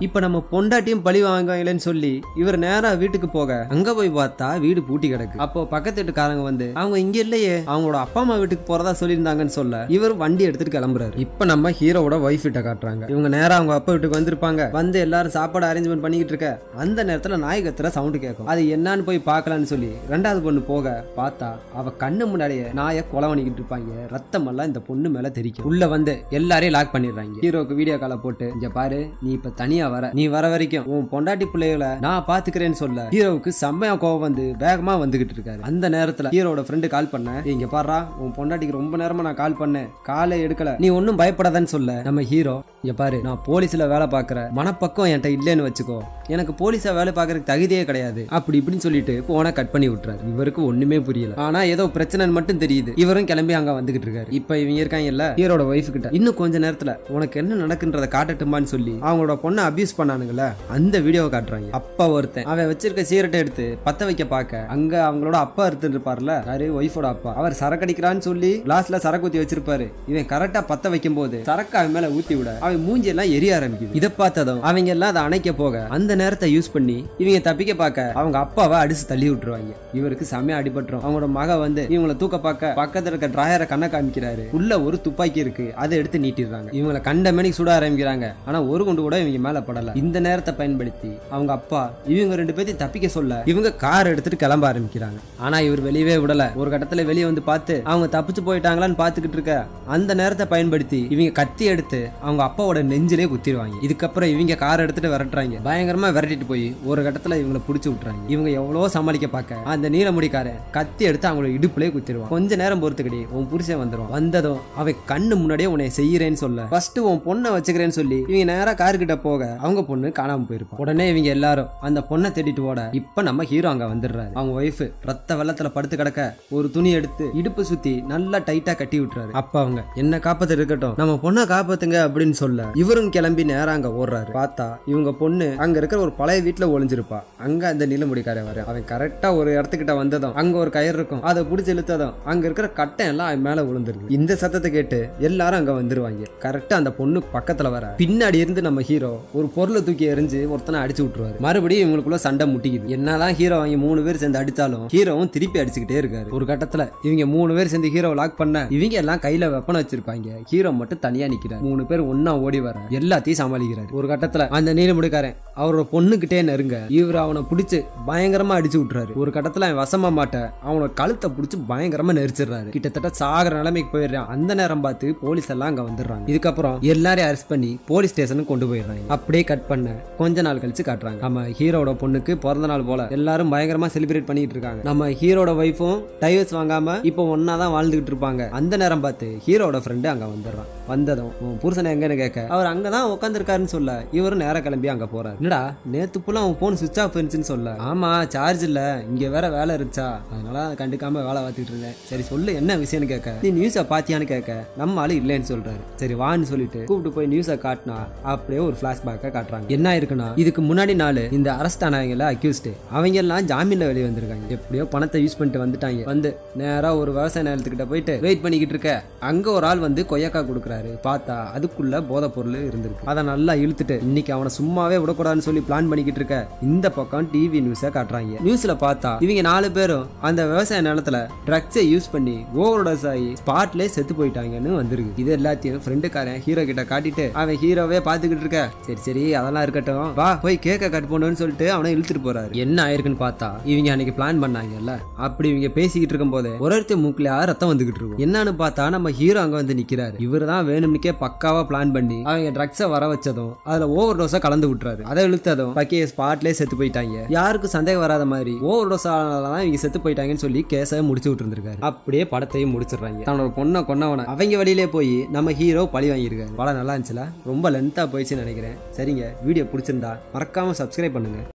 இப்ப நம்ம பொண்டாட்டியும் பழி வாங்குவாங்களேன்னு சொல்லி இவர் நேரா வீட்டுக்கு போக அங்க போய் பார்த்தா வீடு பூட்டி கிடக்கு. அப்போ பக்கத்து வீட்டுக்காரங்க வந்து அவங்க இங்க இல்லையே அவங்களோட அப்பா அம்மா வீட்டுக்கு போறதா சொல்லியிருந்தாங்கன்னு சொல்ல இவர் வண்டி எடுத்துட்டு கிளம்புறாரு. இப்ப நம்ம ஹீரோவோட ஒய்ஃப் கிட்ட காட்டுறாங்க. இவங்க நேரா அவங்க அப்பா வீட்டுக்கு வந்திருப்பாங்க. வந்து எல்லாரும் சாப்பாடு அரேஞ்ச்மெண்ட் பண்ணிக்கிட்டு இருக்க அந்த நேரத்துல நாய் கத்துற சவுண்ட் கேட்கும். அது என்னன்னு போய் பார்க்கலான்னு சொல்லி ரெண்டாவது பொண்ணு போக பார்த்தா அவ கண்ணு முன்னாடியே நாயை கொலை பண்ணிக்கிட்டு இருப்பாங்க. ரத்தம் எல்லாம் இந்த பொண்ணு மேல தெரிக்கும். உள்ள வந்து எல்லாரையும் லாக் பண்ணிடுறாங்க. ஹீரோக்கு வீடியோ காலை போட்டு இங்க பாரு நீ இப்ப தனியா வர, நீ வர வரைக்கும் உன் பொண்டாட்டி பிள்ளைகளை நான் பாத்துக்கிறேன்னு சொல்ல ஹீரோவுக்கு செம்மையா கோவம் வந்து வேகமா வந்துகிட்டு இருக்காரு. அந்த நேரத்துல ஹீரோட ஃப்ரெண்டு கால் பண்ண இங்க பாரா உன் பொண்டாட்டிக்கு ரொம்ப நேரமா நான் கால் பண்ணேன் காலை எடுக்கல, நீ ஒன்னும் பயப்படாதன்னு சொல்ல நம்ம ஹீரோ இங்க பாரு நான் போலீஸ்ல வேலை பாக்குற மனப்பக்கம் என்கிட்ட இல்லைன்னு வச்சுக்கோ, எனக்கு போலீஸா வேலை பாக்குறதுக்கு தகுதியே கிடையாது அப்படி இப்படின்னு சொல்லிட்டு போனை கட் பண்ணி விட்டுறாரு. இவருக்கு ஒண்ணுமே புரியல. ஆனா ஏதோ பிரச்சனைன்னு மட்டும் தெரியுது. இவரும் கிளம்பி அங்க வந்துகிட்டு இருக்காரு. இப்ப இவங்க இருக்காங்கல்ல ஹீரோட ஒய்ஃப் கிட்ட இன்னும் கொஞ்ச நேரத்துல உனக்கு என்ன நடக்குன்றத காட்டட்டுமான்னு சொல்லி அவங்களோட பொண்ணை அபியூஸ் பண்ணானுங்கள அந்த வீடியோவை காட்டுறாங்க. அப்பா ஒருத்தன் அவன் வச்சிருக்க சீரட்டை எடுத்து பத்த வைக்க பாக்க அங்க அவங்களோட அப்பா எடுத்துட்டு இருப்பார்ல யாரு ஒய்ஃபோட அப்பா, அவர் சரக்கு அடிக்கிறான்னு சொல்லி கிளாஸ்ல சரக்கு ஊத்தி வச்சிருப்பாரு. இவன் கரெக்டா பத்த வைக்கும் போது சரக்கு அவன் மேல ஊத்தி விட அவன் மூஞ்சி எல்லாம் எரிய ஆரம்பிக்குது. இதை பார்த்ததும் அவங்க எல்லாம் அதை அணைக்க போக அந்த நேரத்தை யூஸ் பண்ணி இவங்க தப்பிக்க பார்க்க அவங்க அப்பாவை அடிச்சு தள்ளி விட்டுருவாங்க. இவருக்கு செமையா அடிபட்டுரும். அவங்களோட மக வந்து இவங்களை தூக்க பார்க்க பக்கத்துல இருக்க டிராயரை கண்ண காமிக்கிறாரு. உள்ள ஒரு துப்பாக்கி இருக்கு அதை எடுத்து நீட்டிடுறாங்க. இவங்களை கண்ட மணிக்கு சுட ஆரம்பிக்கிறாங்க. ஆனா ஒரு குண்டு கூட இவங்க மேல படல. இந்த நேரத்தை பயன்படுத்தி அவங்க அப்பா இவங்க ரெண்டு பேர்த்தையும் தப்பிக்க சொல்ல இவங்க கார் எடுத்துட்டு கிளம்ப ஆரம்பிக்கிறாங்க. ஆனா இவர் வெளியவே விடல. ஒரு கட்டத்துல வெளியே வந்து பார்த்து அவங்க தப்பிச்சு போயிட்டாங்களான்னு பாத்துக்கிட்டு இருக்க அந்த நேரத்தை பயன்படுத்தி இவங்க கத்தி எடுத்து அவங்க அப்பாவோட நெஞ்சிலே குத்திடுவாங்க. இதுக்கப்புறம் இவங்க கார் எடுத்துட்டு விரட்டுறாங்க. பயங்கரமா விரட்டிட்டு போய் ஒரு கட்டத்துல இவங்களை புடிச்சு விட்டுறாங்க. இவங்க எவ்வளவு சமாளிக்க பார்க்க அந்த நீலமுடிக்காரன் கத்தி எடுத்து அவங்களோட இடுப்புலயே குத்திடுவான். கொஞ்ச நேரம் பொறுத்துக்கடி உன் புருஷன் வந்துடும். வந்ததும் அவன் கண்ணு முன்னாடியே உன்னை செய்யறேன்னு சொல்ல ஃபர்ஸ்ட் உன் பொண்ணை வச்சுக்கிறேன்னு சொல்லி இவங்க நேரா கார் கிட்ட போக அவங்க பொண்ணு காணாம போயிருப்பான். உடனே இவங்க எல்லாரும் அந்த பொண்ணை தேடிட்டு ஓட இப்ப நம்ம ஹீரோ அங்க வந்துடுறாரு. அவங்க ஒய்ஃப் ரத்த வெள்ளத்துல படுத்து கிடக்க ஒரு துணி எடுத்து இடுப்பு சுத்தி நல்லா டைட்டா கட்டி விட்டுறாரு. அப்ப அவங்க என்ன காப்பாத்து இருக்கட்டும் நம்ம பொண்ணை காப்பாத்துங்க அப்படின்னு சொல்ல இவரும் கிளம்பி நேரா அங்க ஓடுறாரு. பார்த்தா இவங்க பொண்ணு அங்க இருக்கிற ஒரு பழைய வீட்டுல ஒளிஞ்சிருப்பா. அங்க அந்த நீலமுடிக்காரன் வர அவன் கரெக்டா ஒரு இடத்துக்கிட்ட வந்ததும் அங்க ஒரு கயிறு இருக்கும் அதை புடிச்சு இழுத்ததும் அங்க இருக்கிற கட்டை எல்லாம் அவன் மேல விழுந்துருக்கு. இந்த சத்தத்தை கேட்டு எல்லாரும் அங்க வந்துருவாங்க. கரெக்டா அந்த பொண்ணு பக்கத்துல வர பின்னாடி இருந்து நம்ம ஹீரோ ஒரு பொருளை தூக்கி எறிஞ்சு ஒருத்தனை அடிச்சு விட்டுருவாரு. மறுபடியும் இவங்களுக்குள்ள சண்டை முட்டிக்குது. என்னதான் ஹீரோ அவங்க 3 பேர் சேர்ந்து அடிச்சாலும் ஹீரோவும் திருப்பி அடிச்சுக்கிட்டே இருக்காரு. ஒரு கட்டத்துல இவங்க 3 பேர் சேர்ந்து ஹீரோ லாக் பண்ண இவங்க எல்லாம் கையில வெப்பனை வச்சிருப்பாங்க. ஹீரோ மட்டும் தனியா நிக்கிறார். 3 பேர் ஒன்னா ஓடி வர எல்லாத்தையும் சமாளிக்கிறாரு. ஒரு கட்டத்துல அந்த நீலமுடிக்காரன் அவரோட பொண்ணுகிட்டே நெருங்க இவர் அவனை பிடிச்சு பயங்கரமா அடிச்சு விட்டுறாரு. ஒரு கட்டத்துல அவன் வசமா மாட்ட அவனோட கழுத்தை பிடிச்சு பயங்கரமா நெரிச்சிடுறாரு. கிட்டத்தட்ட சாகர நிலைமைக்கு போயிடுறான். அந்த நேரம் பார்த்து போலீஸ் எல்லாம் அங்க வந்துடுறாங்க. இதுக்கப்புறம் எல்லாரையும் அரெஸ்ட் பண்ணி போலீஸ் ஸ்டேஷனுக்கு கொண்டு போயிடுறாங்க. அப்படியே கட் பண்ண கொஞ்ச நாள் கழிச்சு காட்டுறாங்க. நம்ம ஹீரோட பொண்ணுக்கு பிறந்த நாள் போல எல்லாரும் பயங்கரமா செலிப்ரேட் பண்ணிட்டு இருக்காங்க. நம்ம ஹீரோட வைஃபும் டைவர்ஸ் வாங்காம இப்போ ஒன்னாதான் வாழ்ந்துகிட்டு இருப்பாங்க. அந்த நேரம் பார்த்து ஹீரோட ஃப்ரெண்டு அங்க வந்துடுறான். வந்ததும் புருஷனை எங்கன்னு கேட்க அவர் அங்கதான் உட்காந்துருக்காருன்னு சொல்ல இவரும் நேர கிளம்பி அங்க போறாரு. என்னடா நேத்து புள்ள அவன் போன் சுவிட்ச் ஆஃப் இருந்துச்சுன்னு சொல்ல ஆமா சார்ஜ் இல்ல இங்க வேற வேலை இருந்துச்சா அதனால கண்டுக்காம வேலை பார்த்துட்டு இருந்தேன். சரி சொல்லு என்ன விஷயம்னு கேட்க நீ நியூஸை பாத்தியான்னு கேட்க நம்ம ஆளு இல்லைன்னு சொல்றாரு. சரி வான்னு சொல்லிட்டு கூப்பிட்டு போய் நியூஸை காட்டினா அப்படியே ஒரு பிளாஷ்பேக்கை காட்டுறாங்க. என்ன இருக்குன்னா இதுக்கு முன்னாடி நாள் இந்த அரெஸ்ட் ஆனவங்கள அக்யூஸ்ட் அவங்க எல்லாம் ஜாமீன்ல வெளியே வந்திருக்காங்க. எப்படியோ பணத்தை யூஸ் பண்ணிட்டு வந்துட்டாங்க. வந்து நேரா ஒரு விவசாய நிலத்துக்கிட்ட போயிட்டு வெயிட் பண்ணிக்கிட்டு இருக்க அங்க ஒரு ஆள் வந்து கொய்யாக்கா கொடுக்குறாரு. பார்த்தா அதுக்குள்ள போதை பொருள் இருந்திருக்கு. அதை நல்லா இழுத்துட்டு இன்னைக்கு அவனை சும்மாவே விடக்கூடாதுன்னு சொல்லி பிளான் பண்ணிக்கிட்டு இருக்க இந்த பக்கம் டிவி நியூஸை காட்டுறாங்க. நியூஸ்ல பார்த்தா இவங்க 4 பேரும் அந்த விவசாய நிலத்துல ட்ரக்ஸை யூஸ் பண்ணி ஓவர்டோஸ் ஆகி ஸ்பாட்லயே செத்து போயிட்டாங்கன்னு வந்திருக்கு. இது எல்லாத்தையும் ஃப்ரெண்டுக்காரன் ஹீரோ கிட்ட காட்டிட்டு அவன் ஹீரோவே பாத்துக்கிட்டு இருக்க சரி சரி அதெல்லாம் இருக்கட்டும் வா போய் கேக்க கட் பண்ணணும்னு சொல்லிட்டு அவனை இழுத்துட்டு போறாரு. என்ன ஆயிருக்குன்னு பார்த்தா இவங்க அன்னைக்கு பிளான் பண்ணாங்கல்ல அப்படி இவங்க பேசிக்கிட்டு இருக்கும் போது ஒருத்தர் மூக்குல ரத்தம் வந்துகிட்டு இருக்கும். என்னன்னு பார்த்தா நம்ம ஹீரோ அங்க வந்து நிக்கிறாரு. இவரு தான் இதெல்லாம் வேணும்னுக்கே பக்காவா பிளான் பண்ணி அவங்க ட்ரக்ஸை வர வச்சதும் அதுல ஓவர் டோஸா கலந்து விட்டுறாரு. அதை இழுத்ததும் பக்கிய ஸ்பாட்லேயே செத்து போயிட்டாங்க. யாருக்கும் சந்தேகம் வராத மாதிரி ஓவர் டோஸ் ஆனாலதான் இவங்க செத்து போயிட்டாங்கன்னு சொல்லி கேஸை முடிச்சு விட்டு இருந்திருக்காரு. அப்படியே படத்தையும் முடிச்சிடுறாங்க. தன்னோட பொண்ணை கொன்னவன அவங்க வழியிலே போய் நம்ம ஹீரோ பழி வாங்கியிருக்காரு. படம் நல்லா இருந்துச்சுல, ரொம்ப லென்த்தா போயிடுச்சுன்னு நினைக்கிறேன். சரிங்க, வீடியோ பிடிச்சிருந்தா மறக்காம சப்ஸ்கிரைப் பண்ணுங்க.